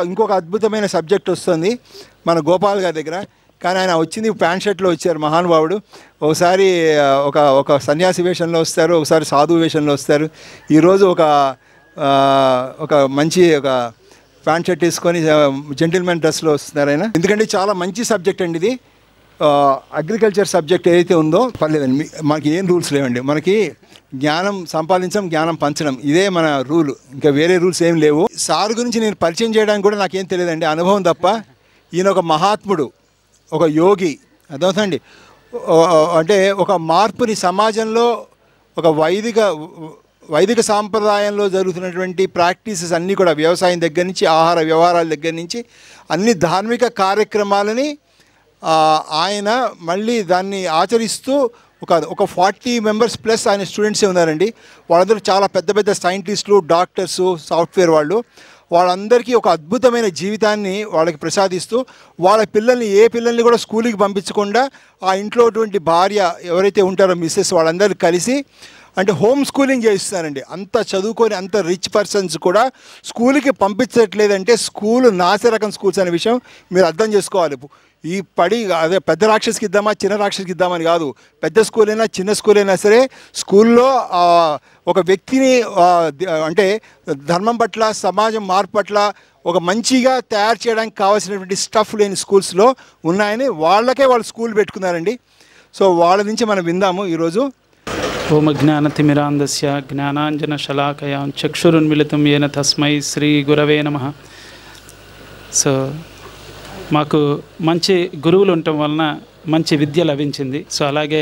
ఇంకొక అద్భుతమైన సబ్జెక్ట్ వస్తుంది మన గోపాల్ గారి దగ్గర. కానీ ఆయన వచ్చింది ప్యాంట్ షర్ట్లో వచ్చారు మహానుభావుడు. ఒకసారి ఒక సన్యాసి వేషంలో వస్తారు, ఒకసారి సాధువు వేషంలో వస్తారు. ఈరోజు ఒక మంచి ప్యాంట్ షర్ట్ వేసుకొని జెంటిల్మెన్ డ్రెస్లో వస్తున్నారు ఆయన. ఎందుకంటే చాలా మంచి సబ్జెక్ట్ అండి ఇది. అగ్రికల్చర్ సబ్జెక్ట్ ఏదైతే ఉందో పర్లేదండి, మనకి ఏం రూల్స్ లేవండి. మనకి జ్ఞానం సంపాదించడం, జ్ఞానం పంచడం, ఇదే మన రూల్. ఇంకా వేరే రూల్స్ ఏం లేవు. సార్ గురించి నేను పరిచయం చేయడానికి కూడా నాకేం తెలియదండి, అనుభవం తప్ప. ఈయన ఒక మహాత్ముడు, ఒక యోగి, అర్థమవుతుందండి. అంటే ఒక మార్పుని సమాజంలో, ఒక వైదిక సాంప్రదాయంలో జరుగుతున్నటువంటి ప్రాక్టీసెస్ అన్నీ కూడా, వ్యవసాయం దగ్గర నుంచి ఆహార వ్యవహారాల దగ్గర నుంచి అన్ని ధార్మిక కార్యక్రమాలని ఆయన మళ్ళీ దాన్ని ఆచరిస్తూ ఒక 40 మెంబర్స్ ప్లస్ ఆయన స్టూడెంట్సే ఉన్నారండి. వాళ్ళందరూ చాలా పెద్ద పెద్ద సైంటిస్టులు, డాక్టర్సు, సాఫ్ట్వేర్ వాళ్ళందరికీ ఒక అద్భుతమైన జీవితాన్ని వాళ్ళకి ప్రసాదిస్తూ, వాళ్ళ పిల్లల్ని కూడా స్కూల్కి పంపించకుండా ఆ ఇంట్లో ఉన్నటువంటి భార్య ఎవరైతే ఉంటారో మిస్సెస్, వాళ్ళందరూ కలిసి అంటే హోమ్ స్కూలింగ్ చేయిస్తున్నారండి. అంత చదువుకొని అంత రిచ్ పర్సన్స్ కూడా స్కూల్కి పంపించట్లేదంటే స్కూల్ నాసిరకం స్కూల్స్ అనే విషయం మీరు అర్థం చేసుకోవాలి. అదే పెద్ద రాక్షసికి ఇద్దామా చిన్న రాక్షసికి ఇద్దామని కాదు. పెద్ద స్కూల్ అయినా చిన్న స్కూల్ అయినా సరే స్కూల్లో ఒక వ్యక్తిని అంటే ధర్మం పట్ల, సమాజం మార్పు పట్ల ఒక మంచిగా తయారు చేయడానికి కావాల్సినటువంటి స్టఫ్ లేని స్కూల్స్లో ఉన్నాయని వాళ్ళు స్కూల్ పెట్టుకున్నారండి. సో వాళ్ళ నుంచి మనం విందాము ఈరోజు. ఓం జ్ఞానతిమిరాంధస్య జ్ఞానాంజన శలాకయా చక్షురున్మిళితం ఏన తస్మై శ్రీ గురవే నమః. సో మాకు మంచి గురువులు ఉండటం వలన మంచి విద్య లభించింది. సో అలాగే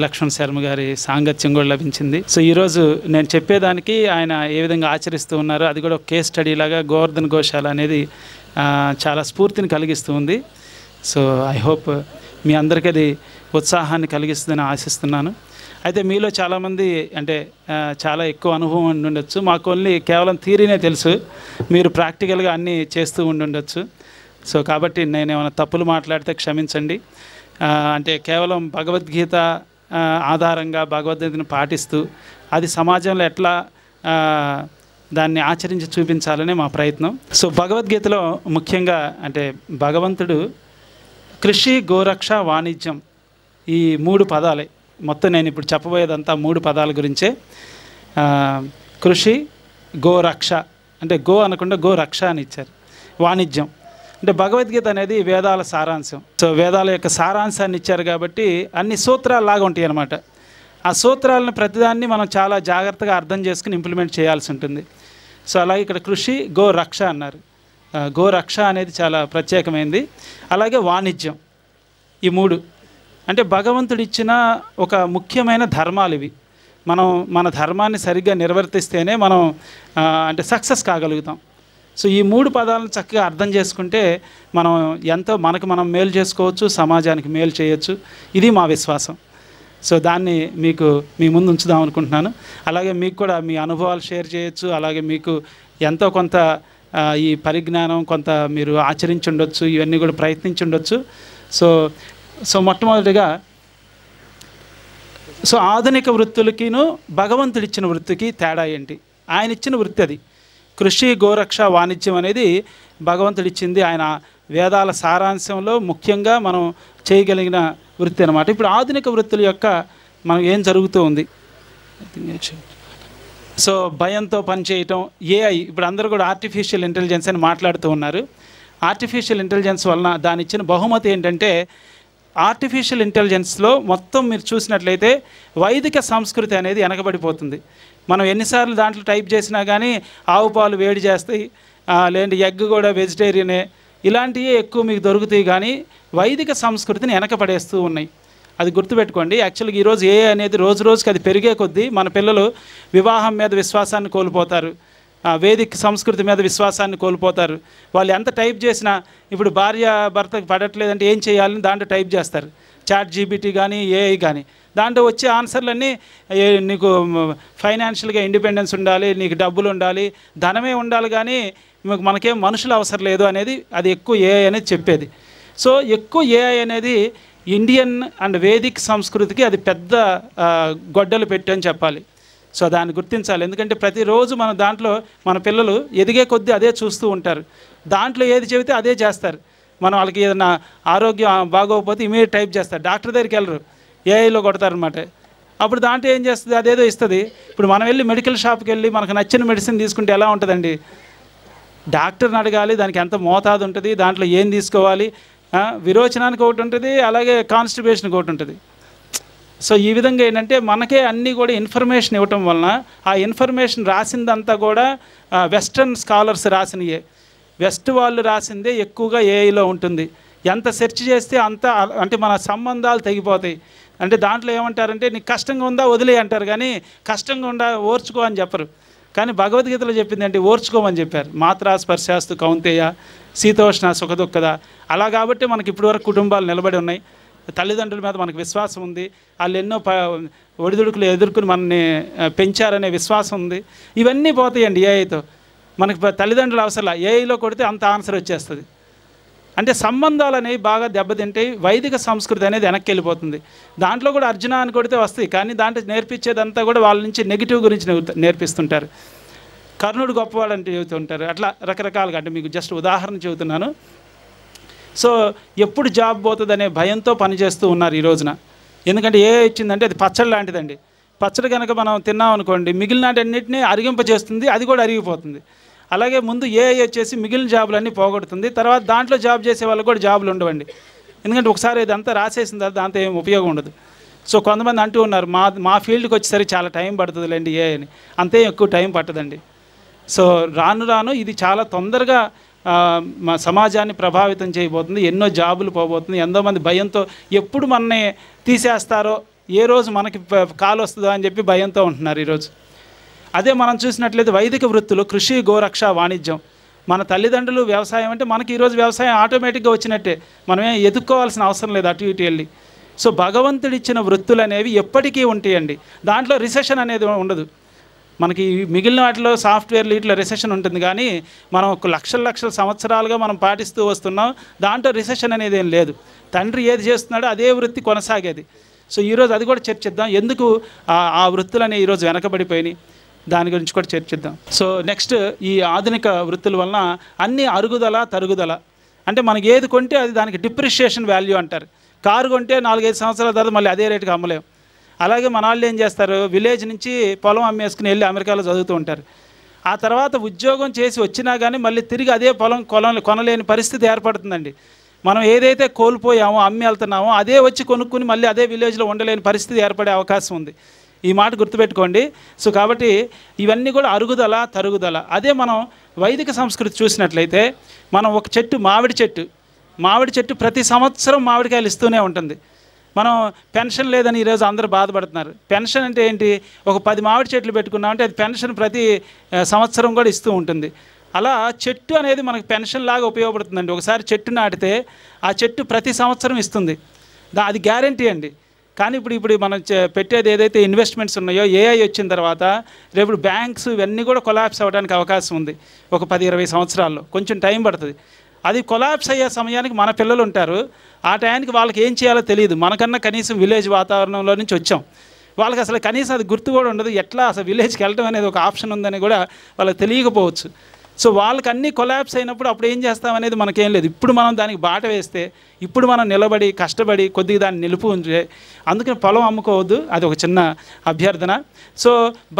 లక్ష్మణ్ శర్మ గారి సాంగత్యం కూడా లభించింది. సో ఈరోజు నేను చెప్పేదానికి ఆయన ఏ విధంగా ఆచరిస్తూ ఉన్నారో అది కూడా ఒక కేస్ స్టడీ లాగా గోవర్ధన్ గోశాల అనేది చాలా స్ఫూర్తిని కలిగిస్తూ ఉంది. సో ఐ హోప్ మీ అందరికీ అది ఉత్సాహాన్ని కలిగిస్తుందని ఆశిస్తున్నాను. అయితే మీలో చాలామంది అంటే చాలా ఎక్కువ అనుభవం ఉండొచ్చు. మాకు ఓన్లీ కేవలం థియరీనే తెలుసు, మీరు ప్రాక్టికల్గా అన్నీ చేస్తూ ఉండొచ్చు. సో కాబట్టి నేను ఏమైనా తప్పులు మాట్లాడితే క్షమించండి. అంటే కేవలం భగవద్గీత ఆధారంగా భగవద్గీతను పాటిస్తూ అది సమాజంలో ఎట్లా దాన్ని ఆచరించి చూపించాలనే మా ప్రయత్నం. సో భగవద్గీతలో ముఖ్యంగా అంటే భగవంతుడు కృషి, గోరక్ష, వాణిజ్యం ఈ 3 పదాలే. మొత్తం నేను ఇప్పుడు చెప్పబోయేదంతా 3 పదాల గురించే. కృషి, గోరక్ష అంటే గో అనకుండా గోరక్ష అని ఇచ్చారు. వాణిజ్యం అంటే భగవద్గీత అనేది వేదాల సారాంశం. సో వేదాల యొక్క సారాంశాన్ని ఇచ్చారు కాబట్టి అన్ని సూత్రాల్లాగా ఉంటాయి అన్నమాట. ఆ సూత్రాలను ప్రతిదాన్ని మనం చాలా జాగ్రత్తగా అర్థం చేసుకుని ఇంప్లిమెంట్ చేయాల్సి ఉంటుంది. సో అలాగే ఇక్కడ కృషి, గోరక్ష అన్నారు. గోరక్ష అనేది చాలా ప్రత్యేకమైనది. అలాగే వాణిజ్యం, ఈ 3 అంటే భగవంతుడు ఇచ్చిన ఒక ముఖ్యమైన ధర్మాలు ఇవి. మనం మన ధర్మాన్ని సరిగ్గా నిర్వర్తిస్తేనే మనం అంటే సక్సెస్ కాగలుగుతాం. సో ఈ 3 పదాలను చక్కగా అర్థం చేసుకుంటే మనం ఎంతో మనం మేలు చేసుకోవచ్చు, సమాజానికి మేలు చేయొచ్చు. ఇది మా విశ్వాసం. సో దాన్ని మీ ముందు ఉంచుదాం అనుకుంటున్నాను. అలాగే మీకు కూడా మీ అనుభవాలు షేర్ చేయొచ్చు. అలాగే మీకు ఎంతో కొంత ఈ పరిజ్ఞానం కొంత మీరు ఆచరించి ఉండొచ్చు, ఇవన్నీ కూడా ప్రయత్నించి ఉండొచ్చు. సో మొట్టమొదటిగా ఆధునిక వృత్తులకిను భగవంతుడిచ్చిన వృత్తికి తేడా ఏంటి? ఆయన ఇచ్చిన వృత్తి అది. కృషి, గోరక్ష, వాణిజ్యం అనేది భగవంతుడిచ్చింది. ఆయన వేదాల సారాంశంలో ముఖ్యంగా మనం చేయగలిగిన వృత్తి అన్నమాట. ఇప్పుడు ఆధునిక వృత్తుల యొక్క మనం ఏం జరుగుతూ ఉంది? సో భయంతో పనిచేయటం, ఏఐ, ఇప్పుడు అందరూ కూడా ఆర్టిఫిషియల్ ఇంటెలిజెన్స్ అని మాట్లాడుతూ ఉన్నారు. ఆర్టిఫిషియల్ ఇంటెలిజెన్స్ వలన దాని ఇచ్చిన బహుమతి ఏంటంటే, ఆర్టిఫిషియల్ ఇంటెలిజెన్స్లో మొత్తం మీరు చూసినట్లయితే వైదిక సంస్కృతి అనేది వెనకబడిపోతుంది. మనం ఎన్నిసార్లు దాంట్లో టైప్ చేసినా కానీ ఆవు పాలు వేడి చేస్తాయి, లేదంటే ఎగ్ కూడా వెజిటేరియనే, ఇలాంటివి ఎక్కువ మీకు దొరుకుతాయి. కానీ వైదిక సంస్కృతిని వెనకపడేస్తూ ఉన్నాయి. అది గుర్తుపెట్టుకోండి. యాక్చువల్గా ఈరోజు ఏ అనేది రోజు రోజుకి అది పెరిగే కొద్దీ మన పిల్లలు వివాహం మీద విశ్వాసాన్ని కోల్పోతారు, వేదిక సంస్కృతి మీద విశ్వాసాన్ని కోల్పోతారు. వాళ్ళు ఎంత టైప్ చేసినా ఇప్పుడు భార్య భర్తకు పడట్లేదంటే ఏం చేయాలని దాంట్లో టైప్ చేస్తారు. చాట్ జీపీటీ కానీ ఏఐ కానీ దాంట్లో వచ్చే ఆన్సర్లన్నీ నీకు ఫైనాన్షియల్గా ఇండిపెండెన్స్ ఉండాలి, నీకు డబ్బులు ఉండాలి, ధనమే ఉండాలి, కానీ మనకేం మనుషులు అవసరం లేదు అనేది అది ఎక్కువ ఏఐ అనేది చెప్పేది. సో ఎక్కువ ఏఐ అనేది ఇండియన్ అండ్ వేదిక్ సంస్కృతికి అది పెద్ద గొడ్డలు పెట్టి అని చెప్పాలి. సో దాన్ని గుర్తించాలి. ఎందుకంటే ప్రతిరోజు మన దాంట్లో మన పిల్లలు ఎదిగే కొద్దీ అదే చూస్తూ ఉంటారు. దాంట్లో ఏది చెబితే అదే చేస్తారు. మనం వాళ్ళకి ఏదైనా ఆరోగ్యం బాగోకపోతే ఇమీడియట్ టైప్ చేస్తారు, డాక్టర్ దగ్గరికి వెళ్ళరు, ఏఐలో కొడతారనమాట. అప్పుడు దాంట్లో ఏం చేస్తుంది, అదేదో ఇస్తుంది. ఇప్పుడు మనం వెళ్ళి మెడికల్ షాప్కి వెళ్ళి మనకు నచ్చిన మెడిసిన్ తీసుకుంటే ఎలా ఉంటుందండి? డాక్టర్ని అడగాలి, దానికి ఎంత మోతాదు ఉంటుంది, దాంట్లో ఏం తీసుకోవాలి, విరోచనానికి ఒకటి ఉంటుంది, అలాగే కాన్స్టిపేషన్కి ఒకటి ఉంటుంది. సో ఈ విధంగా ఏంటంటే మనకే అన్నీ కూడా ఇన్ఫర్మేషన్ ఇవ్వటం వలన ఆ ఇన్ఫర్మేషన్ రాసిందంతా కూడా వెస్ట్రన్ స్కాలర్స్ రాసినయే, వెస్ట్ వాళ్ళు రాసిందే ఎక్కువగా ఏఐలో ఉంటుంది. ఎంత సెర్చ్ చేస్తే అంత అంటే మన సంబంధాలు తెగిపోతాయి. అంటే దాంట్లో ఏమంటారంటే నీకు కష్టంగా ఉందా వదిలే అంటారు, కానీ కష్టంగా ఉందా ఓర్చుకో అని చెప్పరు. కానీ భగవద్గీతలో చెప్పింది అంటే ఓర్చుకోమని చెప్పారు. మాత్రా స్పర్శాస్తు కౌంతేయ శీతోష్ణ సుఖదుఃఖద. అలా కాబట్టి మనకి ఇప్పటివరకు కుటుంబాలు నిలబడి ఉన్నాయి. తల్లిదండ్రుల మీద మనకు విశ్వాసం ఉంది. వాళ్ళు ఎన్నో ఒడిదుడుకులు ఎదుర్కొని మనల్ని పెంచారనే విశ్వాసం ఉంది. ఇవన్నీ పోతాయండి ఏఐతో. మనకి తల్లిదండ్రులు అవసరం, ఏఐలో కొడితే అంత ఆన్సర్ వచ్చేస్తుంది. అంటే సంబంధాలు అనేవి బాగా దెబ్బతింటాయి. వైదిక సంస్కృతి అనేది వెనక్కి వెళ్ళిపోతుంది. దాంట్లో కూడా అర్జున అని కొడితే వస్తాయి, కానీ దాంట్లో నేర్పించేదంతా కూడా వాళ్ళ నుంచి నెగిటివ్ గురించి నేర్పిస్తుంటారు. కర్ణుడు గొప్పవాడు అంటే చెబుతుంటారు. అట్లా రకరకాలుగా. అంటే మీకు జస్ట్ ఉదాహరణ చెబుతున్నాను. సో ఎప్పుడు జాబ్ పోతుంది అనే భయంతో పనిచేస్తూ ఉన్నారు ఈ రోజున. ఎందుకంటే ఏ ఇచ్చిందంటే అది పచ్చడి లాంటిదండి. పచ్చడి కనుక మనం తిన్నాం అనుకోండి, మిగిలినన్నింటినీ అరిగింపజేస్తుంది, అది కూడా అరిగిపోతుంది. అలాగే ముందు ఏఐ వచ్చేసి మిగిలిన జాబులన్నీ పోగొడుతుంది. తర్వాత దాంట్లో జాబ్ చేసే వాళ్ళకి కూడా జాబులు ఉండవండి. ఎందుకంటే ఒకసారి ఇదంతా రాసేసిన తర్వాత దాంతో ఏం ఉపయోగం ఉండదు. సో కొంతమంది అంటూ ఉన్నారు మా ఫీల్డ్కి వచ్చేసరికి చాలా టైం పడుతుందిలేండి ఏఐ అని. అంతే ఎక్కువ టైం పట్టదండి. సో రాను రాను ఇది చాలా తొందరగా మా సమాజాన్ని ప్రభావితం చేయబోతుంది. ఎన్నో జాబులు పోబోతుంది. ఎంతోమంది భయంతో ఎప్పుడు మనని తీసేస్తారో, ఏ రోజు మనకి కాలు వస్తుందో అని చెప్పి భయంతో ఉంటున్నారు ఈరోజు. అదే మనం చూసినట్లయితే వైదిక వృత్తులు కృషి, గోరక్ష, వాణిజ్యం. మన తల్లిదండ్రులు వ్యవసాయం అంటే మనకి ఈరోజు వ్యవసాయం ఆటోమేటిక్గా వచ్చినట్టే, మనమే ఎదుక్కోవాల్సిన అవసరం లేదు అటు ఇటు వెళ్ళి. సో భగవంతుడిచ్చిన వృత్తులు అనేవి ఎప్పటికీ ఉంటాయండి. దాంట్లో రిసెషన్ అనేది ఉండదు. మనకి మిగిలిన వాటిలో సాఫ్ట్వేర్లు ఇట్లా రిసెషన్ ఉంటుంది, కానీ మనం ఒక లక్షల సంవత్సరాలుగా మనం పాటిస్తూ వస్తున్నాం. దాంట్లో రిసెషన్ అనేది ఏం లేదు. తండ్రి ఏది చేస్తున్నాడో అదే వృత్తి కొనసాగేది. సో ఈరోజు అది కూడా చర్చిద్దాం, ఎందుకు ఆ వృత్తులు అనేవి ఈరోజు వెనకబడిపోయినాయి, దాని గురించి కూడా చర్చిద్దాం. సో నెక్స్ట్, ఈ ఆధునిక వృత్తుల వలన అన్నీ అరుగుదల తరుగుదల. అంటే మనకి ఏది కొంటే అది దానికి డిప్రిషియేషన్ వాల్యూ అంటారు. కారు కొంటే 4-5 సంవత్సరాల తర్వాత మళ్ళీ అదే రేటుకి అమ్మలేం. అలాగే మన వాళ్ళు ఏం చేస్తారు, విలేజ్ నుంచి పొలం అమ్మేసుకుని వెళ్ళి అమెరికాలో చదువుతూ ఉంటారు. ఆ తర్వాత ఉద్యోగం చేసి వచ్చినా కానీ మళ్ళీ తిరిగి అదే పొలం కొనలేని పరిస్థితి ఏర్పడుతుందండి. మనం ఏదైతే కోల్పోయామో అమ్మి వెళ్తున్నామో అదే వచ్చి కొనుక్కుని మళ్ళీ అదే విలేజ్లో ఉండలేని పరిస్థితి ఏర్పడే అవకాశం ఉంది. ఈ మాట గుర్తుపెట్టుకోండి. సో కాబట్టి ఇవన్నీ కూడా అరుగుదల తరుగుదల. అదే మనం వైదిక సంస్కృతి చూసినట్లయితే, మనం ఒక చెట్టు మామిడి చెట్టు ప్రతి సంవత్సరం మామిడికాయలు ఇస్తూనే ఉంటుంది. మనం పెన్షన్ లేదని ఈరోజు అందరూ బాధపడుతున్నారు. పెన్షన్ అంటే ఏంటి, ఒక 10 మామిడి చెట్లు పెట్టుకున్నామంటే అది పెన్షన్ ప్రతి సంవత్సరం కూడా ఇస్తూ ఉంటుంది. అలా చెట్టు అనేది మనకు పెన్షన్ లాగా ఉపయోగపడుతుందండి. ఒకసారి చెట్టు నాటితే ఆ చెట్టు ప్రతి సంవత్సరం ఇస్తుంది, అది గ్యారంటీ అండి. కానీ ఇప్పుడు మనం పెట్టేది ఏదైతే ఇన్వెస్ట్మెంట్స్ ఉన్నాయో, ఏఐ వచ్చిన తర్వాత రేపు బ్యాంక్స్ ఇవన్నీ కూడా కొలాప్స్ అవ్వడానికి అవకాశం ఉంది. ఒక 10-20 సంవత్సరాల్లో కొంచెం టైం పడుతుంది. అది కొలాప్స్ అయ్యే సమయానికి మన పిల్లలు ఉంటారు. ఆ టయానికి వాళ్ళకి ఏం చేయాలో తెలియదు. మనకన్నా కనీసం విలేజ్ వాతావరణంలో నుంచి వచ్చాం, వాళ్ళకి అసలు కనీసం అది గుర్తు కూడా ఉండదు. ఎట్లా అసలు విలేజ్కి వెళ్ళడం అనేది ఒక ఆప్షన్ ఉందని కూడా వాళ్ళకి తెలియకపోవచ్చు. సో వాళ్ళకి అన్నీ కొలాప్స్ అయినప్పుడు అప్పుడు ఏం చేస్తామనేది మనకేం లేదు. ఇప్పుడు మనం దానికి బాట వేస్తే, ఇప్పుడు మనం నిలబడి కష్టపడి కొద్దిగా దాన్ని నిలుపు ఉంచే. అందుకని పొలం అమ్ముకోవద్దు, అది ఒక చిన్న అభ్యర్థన. సో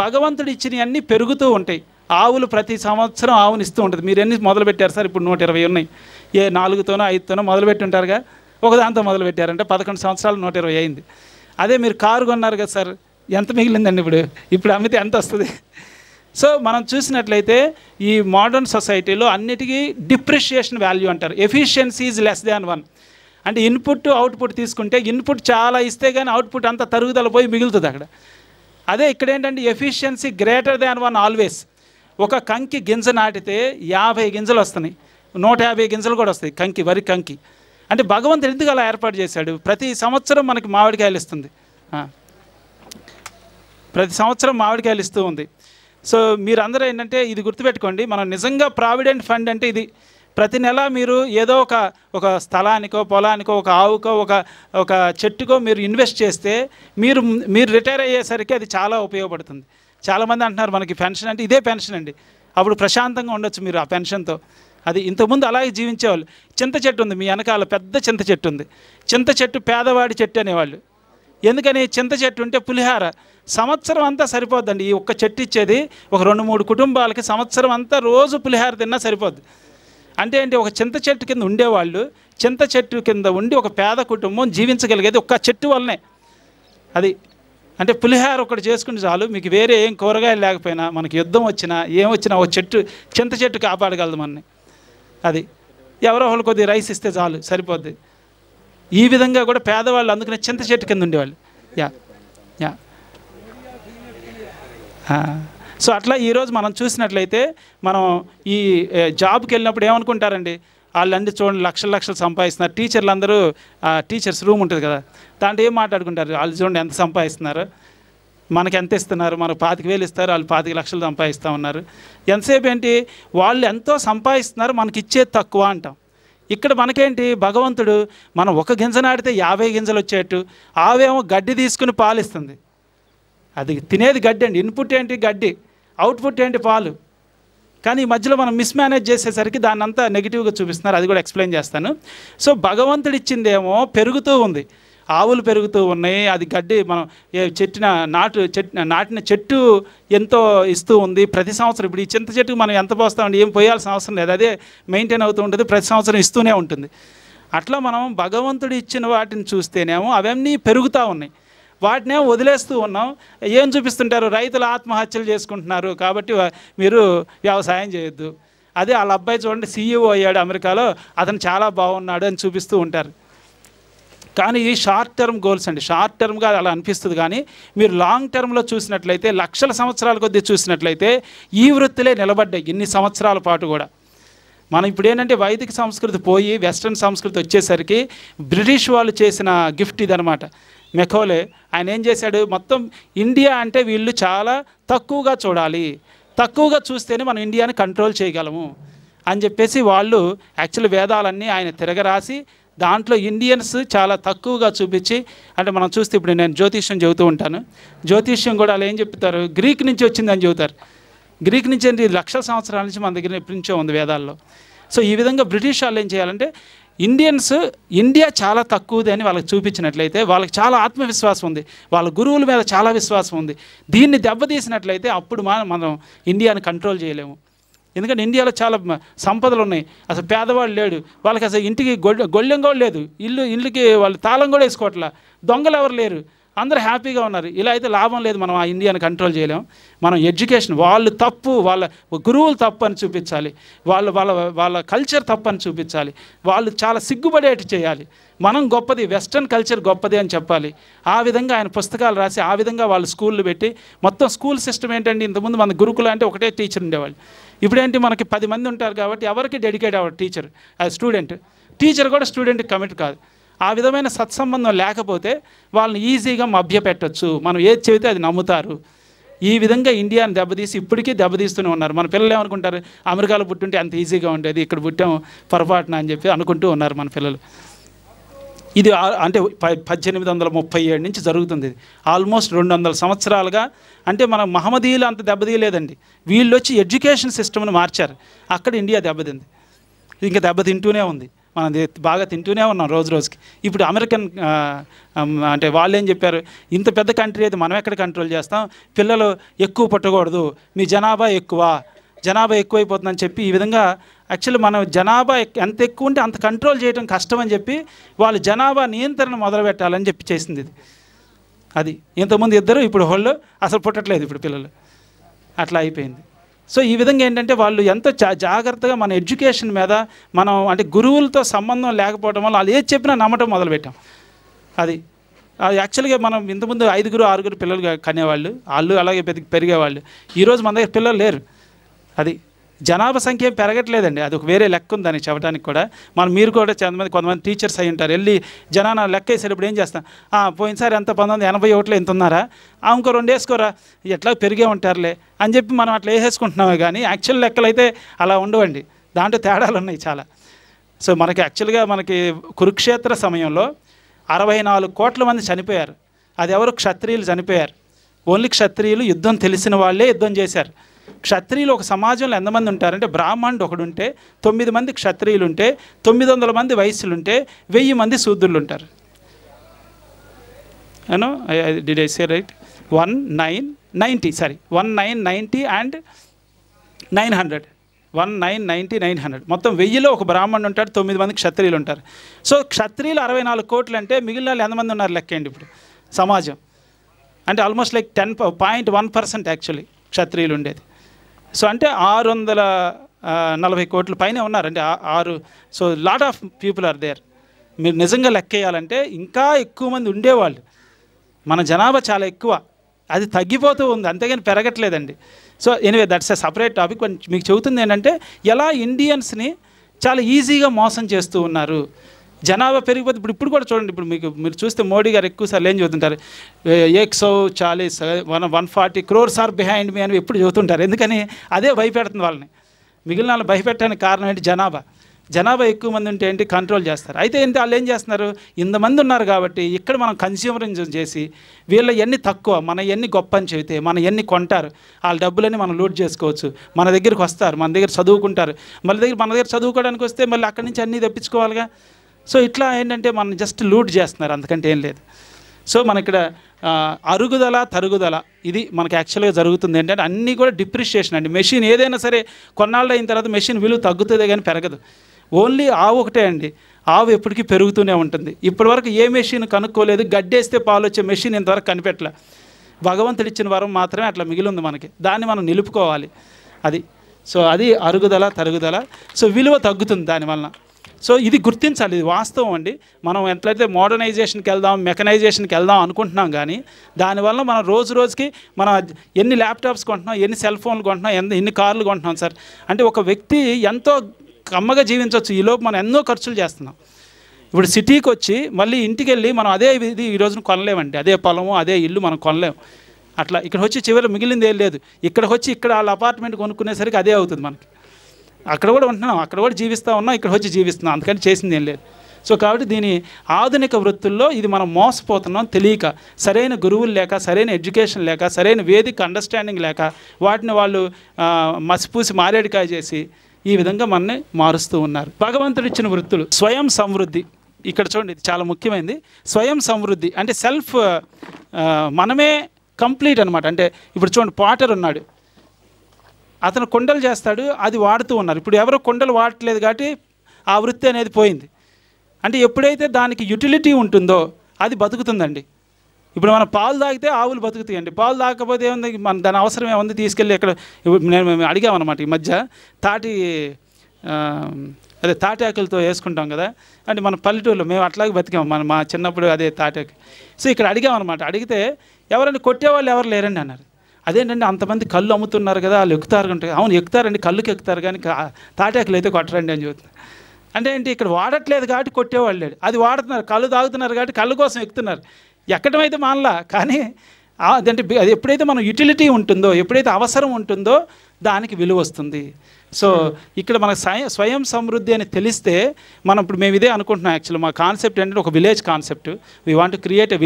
భగవంతుడు ఇచ్చినవన్నీ పెరుగుతూ ఉంటాయి. ఆవులు ప్రతి సంవత్సరం ఆవుని ఇస్తూ ఉంటుంది. మీరు ఎన్ని మొదలుపెట్టారు సార్? ఇప్పుడు 120 ఉన్నాయి. 4తోనో 5తోనో మొదలుపెట్టి ఉంటారుగా. ఒక దాంతో మొదలుపెట్టారంటే 11 సంవత్సరాలు 120 అయింది. అదే మీరు కారు కొన్నారు కదా సార్, ఎంత మిగిలిందండి? ఇప్పుడు అమ్మితే ఎంత వస్తుంది? సో మనం చూసినట్లయితే ఈ మోడర్న్ సొసైటీలో అన్నిటికీ డిప్రిషియేషన్ వాల్యూ అంటారు. Efficiency is less than 1. అంటే ఇన్పుట్ అవుట్పుట్ తీసుకుంటే ఇన్పుట్ చాలా ఇస్తే కానీ అవుట్పుట్ అంతా తరుగుదల పోయి మిగులుతుంది అక్కడ. అదే ఇక్కడ ఏంటంటే ఎఫిషియన్సీ గ్రేటర్ దాన్ 1 ఆల్వేస్. ఒక కంకి గింజ నాటితే 50 గింజలు వస్తున్నాయి, 150 గింజలు కూడా వస్తాయి కంకి, వరి కంకి. అంటే భగవంతుడు ఎందుకు అలా ఏర్పాటు చేశాడు? ప్రతి సంవత్సరం మనకి మామిడికాయలు ఇస్తుంది, ప్రతి సంవత్సరం మామిడికాయలు ఇస్తూ ఉంది. సో మీరందరూ ఏంటంటే ఇది గుర్తుపెట్టుకోండి, మనం నిజంగా ప్రావిడెంట్ ఫండ్ అంటే ఇది. ప్రతి నెల మీరు ఏదో ఒక స్థలానికో పొలానికో ఒక ఆవుకో ఒక చెట్టుకో మీరు ఇన్వెస్ట్ చేస్తే మీరు రిటైర్ అయ్యేసరికి అది చాలా ఉపయోగపడుతుంది. చాలామంది అంటున్నారు మనకి పెన్షన్ అంటే ఇదే పెన్షన్ అండి, అప్పుడు ప్రశాంతంగా ఉండొచ్చు మీరు ఆ పెన్షన్తో. అది ఇంతకుముందు అలాగే జీవించేవాళ్ళు. చింత చెట్టు ఉంది మీ వెనకాల, పెద్ద చింత చెట్టు ఉంది. చింత చెట్టు పేదవాడి చెట్టు అనేవాళ్ళు. ఎందుకని? చింత చెట్టు ఉంటే పులిహార సంవత్సరం అంతా సరిపోద్దండి. ఈ ఒక్క చెట్టు ఇచ్చేది ఒక 2-3 కుటుంబాలకి సంవత్సరం అంతా రోజు పులిహార తిన్నా సరిపోద్ది. అంటే ఏంటి? ఒక చింత చెట్టు కింద ఉండేవాళ్ళు, చింత చెట్టు కింద ఉండి ఒక పేద కుటుంబం జీవించగలిగేది ఒక్క చెట్టు వల్లనే. అది అంటే పులిహార ఒకటి చేసుకుంటే చాలు, మీకు వేరే ఏం కూరగాయలు లేకపోయినా, మనకి యుద్ధం వచ్చినా ఏమొచ్చినా ఒక చెట్టు, చింత చెట్టు కాపాడగలదు మనని. అది ఎవరో ఒకళ్ళు కొద్దిగా రైస్ ఇస్తే చాలు, సరిపోద్ది. ఈ విధంగా కూడా పేదవాళ్ళు అందుకనే చింత చెట్టు కింద ఉండేవాళ్ళు. యా యా సో అట్లా ఈరోజు మనం చూసినట్లయితే మనం ఈ జాబ్కి వెళ్ళినప్పుడు ఏమనుకుంటారండి, వాళ్ళండి చూడండి లక్షలు సంపాదిస్తున్నారు. టీచర్లు అందరూ టీచర్స్ రూమ్ ఉంటుంది కదా, దాంట్లో ఏం మాట్లాడుకుంటారు, వాళ్ళు చూడండి ఎంత సంపాదిస్తున్నారు, మనకి ఎంత ఇస్తున్నారు, మనకు 25,000 ఇస్తారు, వాళ్ళు 25 లక్షలు సంపాదిస్తూ ఉన్నారు. ఎంతసేపు ఏంటి, వాళ్ళు ఎంతో సంపాదిస్తున్నారు, మనకి ఇచ్చేది తక్కువ అంటాం. ఇక్కడ మనకేంటి, భగవంతుడు మనం ఒక గింజ నాటితే 50 గింజలు వచ్చేట్టు, ఆవేమో గడ్డి తీసుకుని పాలిస్తుంది. అది తినేది గడ్డి అండి, ఇన్పుట్ ఏంటి గడ్డి, అవుట్పుట్ ఏంటి పాలు. కానీ ఈ మధ్యలో మనం మిస్మేనేజ్ చేసేసరికి దాన్ని అంతా నెగిటివ్గా చూపిస్తున్నారు, అది కూడా ఎక్స్ప్లెయిన్ చేస్తాను. సో భగవంతుడు ఇచ్చిందేమో పెరుగుతూ ఉంది, ఆవులు పెరుగుతూ ఉన్నాయి, అది గడ్డి మనం నాటిన చెట్టు ఎంతో ఇస్తూ ఉంది ప్రతి సంవత్సరం. ఇప్పుడు ఈ చింత చెట్టుకు మనం ఎంత పోస్తామండి, ఏం పోయాల్సిన అవసరం లేదు, అదే మెయింటైన్ అవుతూ ఉంటుంది, ప్రతి సంవత్సరం ఇస్తూనే ఉంటుంది. అట్లా మనం భగవంతుడు ఇచ్చిన వాటిని చూస్తేనేమో అవన్నీ పెరుగుతూ ఉన్నాయి, వాటినేమో వదిలేస్తూ ఉన్నాం. ఏం చూపిస్తుంటారు, రైతులు ఆత్మహత్యలు చేసుకుంటున్నారు కాబట్టి మీరు వ్యవసాయం చేయొద్దు. అదే వాళ్ళ అబ్బాయి చూడండి CEO అయ్యాడు అమెరికాలో, అతను చాలా బాగున్నాడు అని చూపిస్తూ ఉంటారు. కానీ ఈ షార్ట్ టర్మ్ గోల్స్ అండి, షార్ట్ టర్మ్గా అలా అనిపిస్తుంది. కానీ మీరు లాంగ్ టర్మ్లో చూసినట్లయితే, లక్షల సంవత్సరాల కొద్దీ చూసినట్లయితే ఈ వృత్తులే నిలబడ్డాయి ఇన్ని సంవత్సరాల పాటు కూడా. మనం ఇప్పుడు ఏంటంటే వైదిక సంస్కృతి పోయి వెస్ట్రన్ సంస్కృతి వచ్చేసరికి బ్రిటిష్ వాళ్ళు చేసిన గిఫ్ట్ ఇదనమాట. మెకోలే ఆయన ఏం చేశాడు, మొత్తం ఇండియా అంటే వీళ్ళు చాలా తక్కువగా చూడాలి, తక్కువగా చూస్తేనే మనం ఇండియాని కంట్రోల్ చేయగలము అని చెప్పేసి వాళ్ళు యాక్చువల్ వేదాలన్నీ ఆయన తిరగరాసి దాంట్లో ఇండియన్స్ చాలా తక్కువగా చూపించి, అంటే మనం చూస్తే ఇప్పుడు నేను జ్యోతిష్యం చెబుతూ ఉంటాను, జ్యోతిష్యం కూడా వాళ్ళు ఏం చెప్తారు, గ్రీక్ నుంచి వచ్చిందని చెబుతారు. గ్రీక్ నుంచి అంటే లక్షల సంవత్సరాల నుంచి మన దగ్గర ఎప్పటి నుంచో ఉంది వేదాల్లో. సో ఈ విధంగా బ్రిటిష్ వాళ్ళు ఏం చేయాలంటే ఇండియా చాలా తక్కువది అని వాళ్ళకి చూపించినట్లయితే వాళ్ళకి చాలా ఆత్మవిశ్వాసం ఉంది, వాళ్ళ గురువుల మీద చాలా విశ్వాసం ఉంది. దీన్ని దెబ్బతీసినట్లయితే అప్పుడు మనం ఇండియాని కంట్రోల్ చేయలేము. ఎందుకంటే ఇండియాలో చాలా సంపదలు ఉన్నాయి, అసలు పేదవాళ్ళు లేడు, వాళ్ళకి అసలు ఇంటికి గొళ్ళెం కూడా లేదు, ఇల్లుకి వాళ్ళు తాళం కూడా వేసుకోవట్లా, దొంగలు ఎవరు లేరు, అందరూ హ్యాపీగా ఉన్నారు. ఇలా అయితే లాభం లేదు, మనం ఆ ఇండియాని కంట్రోల్ చేయలేము. మనం ఎడ్యుకేషన్ వాళ్ళు తప్పు, వాళ్ళ గురువులు తప్పు అని చూపించాలి, వాళ్ళ కల్చర్ తప్పు అని చూపించాలి, వాళ్ళు చాలా సిగ్గుపడేటి చేయాలి, మనం గొప్పది, వెస్ట్రన్ కల్చర్ గొప్పది అని చెప్పాలి. ఆ విధంగా ఆయన పుస్తకాలు రాసి ఆ విధంగా వాళ్ళు స్కూళ్ళు పెట్టి, మొత్తం స్కూల్ సిస్టమ్ ఏంటండి, ఇంతకుముందు మన గురుకులు అంటే ఒకటే టీచర్ ఉండేవాళ్ళు, ఇప్పుడేంటి మనకి 10 మంది ఉంటారు కాబట్టి ఎవరికి డెడికేట్ అవ్వడు టీచర్, అది స్టూడెంట్, టీచర్ కూడా స్టూడెంట్కి కమిట్ కాదు. ఆ విధమైన సత్సంబంధం లేకపోతే వాళ్ళని ఈజీగా మభ్యపెట్టచ్చు, మనం ఏది చెబితే అది నమ్ముతారు. ఈ విధంగా ఇండియాని దెబ్బతీసి ఇప్పటికీ దెబ్బతీస్తూనే ఉన్నారు. మన పిల్లలు ఏమనుకుంటారు, అమెరికాలో పుట్టుంటే అంత ఈజీగా ఉండేది, ఇక్కడ పుట్టాం పొరపాటున అని చెప్పి అనుకుంటూ ఉన్నారు మన పిల్లలు. ఇది అంటే 1837 నుంచి జరుగుతుంది, ఇది ఆల్మోస్ట్ 200 సంవత్సరాలుగా. అంటే మన మహమ్మదీయులు అంత దెబ్బతీయలేదండి, వీళ్ళు వచ్చి ఎడ్యుకేషన్ సిస్టమ్ని మార్చారు, అక్కడ ఇండియా దెబ్బతింది, ఇంకా దెబ్బతింటూనే ఉంది, మనం బాగా తింటూనే ఉన్నాం రోజు రోజుకి. ఇప్పుడు అమెరికన్ అంటే వాళ్ళు ఏం చెప్పారు, ఇంత పెద్ద కంట్రీ అయితే మనం ఎక్కడ కంట్రోల్ చేస్తాం, పిల్లలు ఎక్కువ పుట్టకూడదు, మీ జనాభా ఎక్కువైపోతుందని చెప్పి ఈ విధంగా యాక్చువల్లీ మనం జనాభా ఎంత ఎక్కువ ఉంటే అంత కంట్రోల్ చేయడం కష్టం అని చెప్పి వాళ్ళు జనాభా నియంత్రణ మొదలుపెట్టాలని చెప్పి చేసింది ఇది. అది ఇంతకుముందు ఇద్దరు, ఇప్పుడు వాళ్ళు అసలు పుట్టట్లేదు ఇప్పుడు పిల్లలు, అట్లా అయిపోయింది. సో ఈ విధంగా ఏంటంటే వాళ్ళు ఎంతో జాగ్రత్తగా మన ఎడ్యుకేషన్ మీద మనం అంటే గురువులతో సంబంధం లేకపోవడం వల్ల వాళ్ళు ఏది చెప్పినా నమ్మటం మొదలుపెట్టాం. అది యాక్చువల్గా మనం ఇంతకుముందు 5-6 పిల్లలు కనేవాళ్ళు, వాళ్ళు అలాగే పెరిగేవాళ్ళు. ఈరోజు మన దగ్గర పిల్లలు లేరు, అది జనాభా సంఖ్య ఏం పెరగట్లేదండి, అది ఒక వేరే లెక్క ఉంది దానికి చెప్పడానికి కూడా. మీరు కూడా కొంతమంది టీచర్స్ అయి ఉంటారు, వెళ్ళి జనాన్ని లెక్క వేసేటప్పుడు ఏం చేస్తాం, పోయినసారి ఎంత 1981లో ఎంత ఉన్నారా, ఇంకో 2 వేసుకోరా, ఎట్లా పెరిగే ఉంటారులే అని చెప్పి మనం అట్లా వేసేసుకుంటున్నామే. కానీ యాక్చువల్ లెక్కలు అయితే అలా ఉండవండి, దాంట్లో తేడాలు ఉన్నాయి చాలా. సో మనకి యాక్చువల్గా మనకి కురుక్షేత్ర సమయంలో 64 కోట్ల మంది చనిపోయారు, అది ఎవరు, క్షత్రియులు చనిపోయారు. ఓన్లీ క్షత్రియులు, యుద్ధం తెలిసిన వాళ్ళే యుద్ధం చేశారు. క్షత్రియులు ఒక సమాజంలో ఎంతమంది ఉంటారంటే బ్రాహ్మణుడు ఒకడు ఉంటే 9 మంది క్షత్రియులు ఉంటే 900 మంది వైశ్యులు ఉంటే 1000 మంది శూద్రులు ఉంటారు. You know did I say right? 1990 and 900, 1990, 900 మొత్తం 1000లో ఒక బ్రాహ్మణుడు ఉంటాడు, 9 మంది క్షత్రియులు ఉంటారు. సో క్షత్రియులు 64 కోట్లు అంటే మిగిలిన వాళ్ళు ఎంతమంది ఉన్నారు లెక్కండి ఇప్పుడు సమాజం అంటే ఆల్మోస్ట్ లైక్ 10.1% యాక్చువల్లీ క్షత్రియులు ఉండేది. సో అంటే 640 కోట్ల పైన ఉన్నారంటే 6. So lot of people are there. మీరు నిజంగా లెక్కేయాలంటే ఇంకా ఎక్కువ మంది ఉండేవాళ్ళు. మన జనాభా చాలా ఎక్కువ, అది తగ్గిపోతూ ఉంది, అంతేగాని పెరగట్లేదండి. So anyway that's a separate topic. మీకు చెబుతుంది ఏంటంటే ఎలా ఇండియన్స్ని చాలా ఈజీగా మోసం చేస్తూ ఉన్నారు. జనాభా పెరిగిపోతే ఇప్పుడు కూడా చూడండి, ఇప్పుడు మీరు చూస్తే మోడీ గారు ఎక్కువసార్లు ఏం చెబుతుంటారు, 140 crores ఆర్ బిహైండ్ మీ అని ఎప్పుడు చెబుతుంటారు. ఎందుకని అదే భయపెడుతుంది వాళ్ళని. మిగిలిన వాళ్ళు భయపెట్టడానికి కారణం ఏంటి? జనాభా ఎక్కువ మంది ఉంటే ఏంటి కంట్రోల్ చేస్తారు. అయితే ఏంటి వాళ్ళు ఏం చేస్తున్నారు, ఇంతమంది ఉన్నారు కాబట్టి ఇక్కడ మనం కన్స్యూమరిజం చేసి వీళ్ళ ఎన్ని తక్కువ మన ఎన్ని గొప్ప అని చెబితే మన ఎన్ని కొంటారు, వాళ్ళ డబ్బులని మనం లూట్ చేసుకోవచ్చు. మన దగ్గరికి వస్తారు, మన దగ్గర చదువుకుంటారు, మన దగ్గర చదువుకోవడానికి వస్తే మళ్ళీ అక్కడి నుంచి అన్నీ తెప్పించుకోవాలిగా. సో ఇట్లా ఏంటంటే మనం జస్ట్ లూట్ చేస్తున్నారు, అంతకంటే ఏం లేదు. సో మన ఇక్కడ అరుగుదల తరుగుదల ఇది మనకి యాక్చువల్గా జరుగుతుంది. ఏంటంటే అన్నీ కూడా డిప్రిషియేషన్ అండి. మెషిన్ ఏదైనా సరే కొన్నాళ్ళు అయిన తర్వాత మెషిన్ విలువ తగ్గుతుందే కానీ పెరగదు. ఓన్లీ ఆవు ఒకటే అండి, ఆవు ఎప్పటికీ పెరుగుతూనే ఉంటుంది. ఇప్పటివరకు ఏ మెషిన్ కనుక్కోలేదు, గడ్డేస్తే పాలు వచ్చే మెషిన్ ఇంతవరకు కనిపెట్టలే. భగవంతుడు ఇచ్చిన వరం మాత్రమే అట్లా మిగిలి ఉంది మనకి, దాన్ని మనం నిలుపుకోవాలి. అది సో అది అరుగుదల తరుగుదల. సో విలువ తగ్గుతుంది దానివల్ల. సో ఇది గుర్తించాలి, ఇది వాస్తవం అండి. మనం ఎట్లయితే మోడర్నైజేషన్కి వెళ్దాం, మెకనైజేషన్కి వెళ్దాం అనుకుంటున్నాం, కానీ దానివల్ల మనం రోజుకి మనం ఎన్ని ల్యాప్టాప్స్ కొంటున్నాం, ఎన్ని సెల్ ఫోన్లు కొంటున్నాం, ఎన్ని కార్లు కొంటున్నాం సార్. అంటే ఒక వ్యక్తి ఎంతో కమ్మగా జీవించవచ్చు, ఈలోపు మనం ఎన్నో ఖర్చులు చేస్తున్నాం. ఇప్పుడు సిటీకి వచ్చి మళ్ళీ ఇంటికి వెళ్ళి మనం అదే ఇది ఈ రోజున కొనలేమండి, అదే పొలము అదే ఇల్లు మనం కొనలేము. అట్లా ఇక్కడ వచ్చి చివరి మిగిలింది ఏం లేదు. ఇక్కడికి వచ్చి ఇక్కడ వాళ్ళ అపార్ట్మెంట్ కొనుక్కునేసరికి అదే అవుతుంది మనకి. అక్కడ కూడా ఉంటున్నాం, అక్కడ కూడా జీవిస్తూ ఉన్నాం, ఇక్కడ వచ్చి జీవిస్తున్నాం, అందుకని చేసింది ఏం లేదు. సో కాబట్టి దీని ఆధునిక వృత్తుల్లో ఇది మనం మోసపోతున్నాం తెలియక, సరైన గురువులు లేక, సరైన ఎడ్యుకేషన్ లేక, సరైన వేదిక అండర్స్టాండింగ్ లేక, వాటిని వాళ్ళు మసిపూసి మారేడికాయ చేసి ఈ విధంగా మనని మారుస్తూ ఉన్నారు. భగవంతుడు ఇచ్చిన వృత్తులు స్వయం సమృద్ధి. ఇక్కడ చూడండి, ఇది చాలా ముఖ్యమైనది. స్వయం సమృద్ధి అంటే సెల్ఫ్, మనమే కంప్లీట్ అనమాట. అంటే ఇప్పుడు చూడండి, పాటర్ ఉన్నాడు, అతను కుండలు చేస్తాడు, అది వాడుతూ ఉన్నారు. ఇప్పుడు ఎవరో కుండలు వాడట్లేదు కాబట్టి ఆ వృత్తి అనేది పోయింది. అంటే ఎప్పుడైతే దానికి యుటిలిటీ ఉంటుందో అది బతుకుతుందండి. ఇప్పుడు మనం పాలు తాగితే ఆవులు బతుకుతాయండి, పాలు తాగకపోతే ఏముంది, మన దాని అవసరం ఏముంది, తీసుకెళ్ళి ఇక్కడ మేము అడిగామన్నమాట ఈ మధ్య తాటి ఆకులతో వేసుకుంటాం కదా, అంటే మన పల్లెటూరులో మేము అట్లాగే బతికాము, మా చిన్నప్పుడు అదే తాటాకు. సో ఇక్కడ అడిగామన్నమాట, అడిగితే ఎవరైనా కొట్టేవాళ్ళు ఎవరు లేరండి అన్నారు. అదేంటంటే అంతమంది కళ్ళు అమ్ముతున్నారు కదా, వాళ్ళు ఎక్కుతారు అంటే, అవును ఎక్కుతారండి, కళ్ళుకి ఎక్కుతారు కానీ తాటాకులు అయితే కొట్టరండి అని చెబుతున్నారు. అంటే ఏంటి, ఇక్కడ వాడట్లేదు కాబట్టి కొట్టేవాళ్ళు లేడు, అది వాడుతున్నారు, కళ్ళు తాగుతున్నారు కాబట్టి కళ్ళు కోసం ఎక్కుతున్నారు. ఎక్కడమైతే మానలా, కానీ అదంటే అది ఎప్పుడైతే మనం యుటిలిటీ ఉంటుందో, ఎప్పుడైతే అవసరం ఉంటుందో దానికి విలువ వస్తుంది. సో ఇక్కడ మన స్వయం సమృద్ధి అని తెలిస్తే మనం ఇప్పుడు మేము ఇదే అనుకుంటున్నాం. యాక్చువల్లీ మా కాన్సెప్ట్ ఏంటంటే ఒక village concept. We want to create a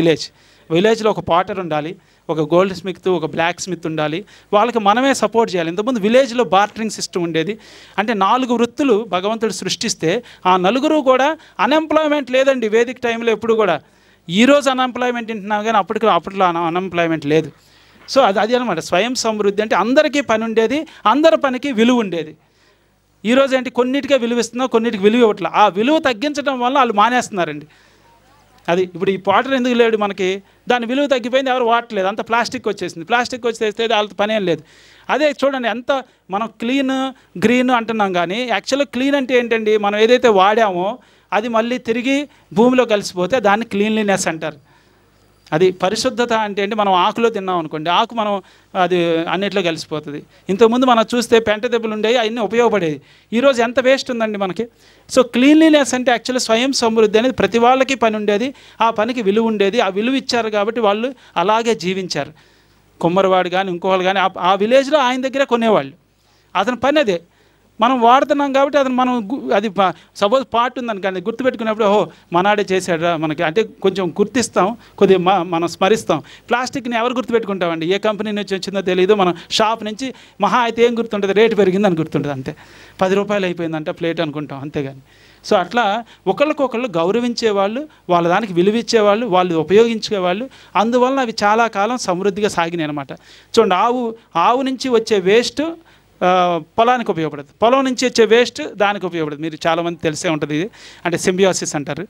విలేజ్లో ఒక పాటర్ ఉండాలి, ఒక గోల్డ్ స్మిత్, ఒక బ్లాక్ స్మిత్ ఉండాలి, వాళ్ళకి మనమే సపోర్ట్ చేయాలి. ఇంతకుముందు విలేజ్లో బార్టరింగ్ సిస్టమ్ ఉండేది. అంటే 4 వృత్తులు భగవంతుడు సృష్టిస్తే ఆ 4 కూడా అన్ఎంప్లాయ్మెంట్ లేదండి వేదిక టైంలో ఎప్పుడు కూడా. ఈరోజు అన్ఎంప్లాయ్మెంట్ వింటున్నాం కానీ అప్పట్లో అన్ఎంప్లాయ్మెంట్ లేదు. సో అది అనమాట స్వయం సమృద్ధి. అంటే అందరికీ పని ఉండేది, అందరి పనికి విలువ ఉండేది. ఈరోజు ఏంటి, కొన్నిటికే విలువ ఇస్తున్నాం, కొన్నిటికి విలువ ఇవ్వట్లేదు. ఆ విలువ తగ్గించడం వల్ల వాళ్ళు మానేస్తున్నారండి. అది ఇప్పుడు ఈ పాటర్ ఎందుకు లేడు మనకి, దాని విలువ తగ్గిపోయింది, ఎవరు వాడట్లేదు, అంత ప్లాస్టిక్ వచ్చేసింది. ప్లాస్టిక్ వచ్చేస్తే వాళ్ళతో పనేం లేదు. అదే చూడండి, ఎంత మనం క్లీన్ గ్రీన్ అంటున్నాం కానీ యాక్చువల్గా క్లీన్ అంటే ఏంటండి, మనం ఏదైతే వాడామో అది మళ్ళీ తిరిగి భూమిలో కలిసిపోతే దాన్ని క్లీన్లీనెస్ అంటారు. అది పరిశుద్ధత అంటే ఏంటి, మనం ఆకులో తిన్నాం అనుకోండి, ఆకు మనం అది అన్నిట్లో కలిసిపోతుంది. ఇంతకుముందు మనం చూస్తే పెంట దెబ్బలు ఉండేవి, అవన్నీ ఉపయోగపడేది. ఈరోజు ఎంత వేస్ట్ ఉందండి మనకి. సో క్లీన్లీనెస్ అంటే యాక్చువల్లీ స్వయం సమృద్ధి అనేది ప్రతి వాళ్ళకి పని ఉండేది, ఆ పనికి విలువ ఉండేది, ఆ విలువ ఇచ్చారు కాబట్టి వాళ్ళు అలాగే జీవించారు. కుమ్మరివాడు కానీ ఇంకోవాళ్ళు కానీ ఆ విలేజ్లో ఆయన దగ్గరే కొనేవాళ్ళు, అతని పని అదే. మనం వాడుతున్నాం కాబట్టి అది మనం అది సపోజ్ పార్ట్ ఉందనుకోండి, గుర్తుపెట్టుకున్నప్పుడు ఓహో మనాడే చేశాడా మనకి అంటే కొంచెం గుర్తిస్తాం, కొద్దిగా మనం స్మరిస్తాం. ప్లాస్టిక్ని ఎవరు గుర్తుపెట్టుకుంటామండి? ఏ కంపెనీ నుంచి వచ్చిందో తెలియదు, మనం షాప్ నుంచి మహా అయితే ఏం గుర్తుంటుంది, రేటు పెరిగిందని గుర్తుంటుంది అంతే, 10 రూపాయలు అయిపోయిందంటే ప్లేట్ అనుకుంటాం అంతేగాని. సో అట్లా ఒకళ్ళకొకళ్ళు గౌరవించేవాళ్ళు, వాళ్ళ దానికి విలువిచ్చేవాళ్ళు, వాళ్ళు ఉపయోగించేవాళ్ళు, అందువలన అవి చాలా కాలం సమృద్ధిగా సాగినాయి అనమాట. చూడండి, ఆవు నుంచి వచ్చే వేస్ట్ పొలానికి ఉపయోగపడదు, పొలం నుంచి వచ్చే వేస్ట్ దానికి ఉపయోగపడదు. మీరు చాలామంది తెలిసే ఉంటుంది ఇది, అంటే సింబియోసిస్ అంటారు.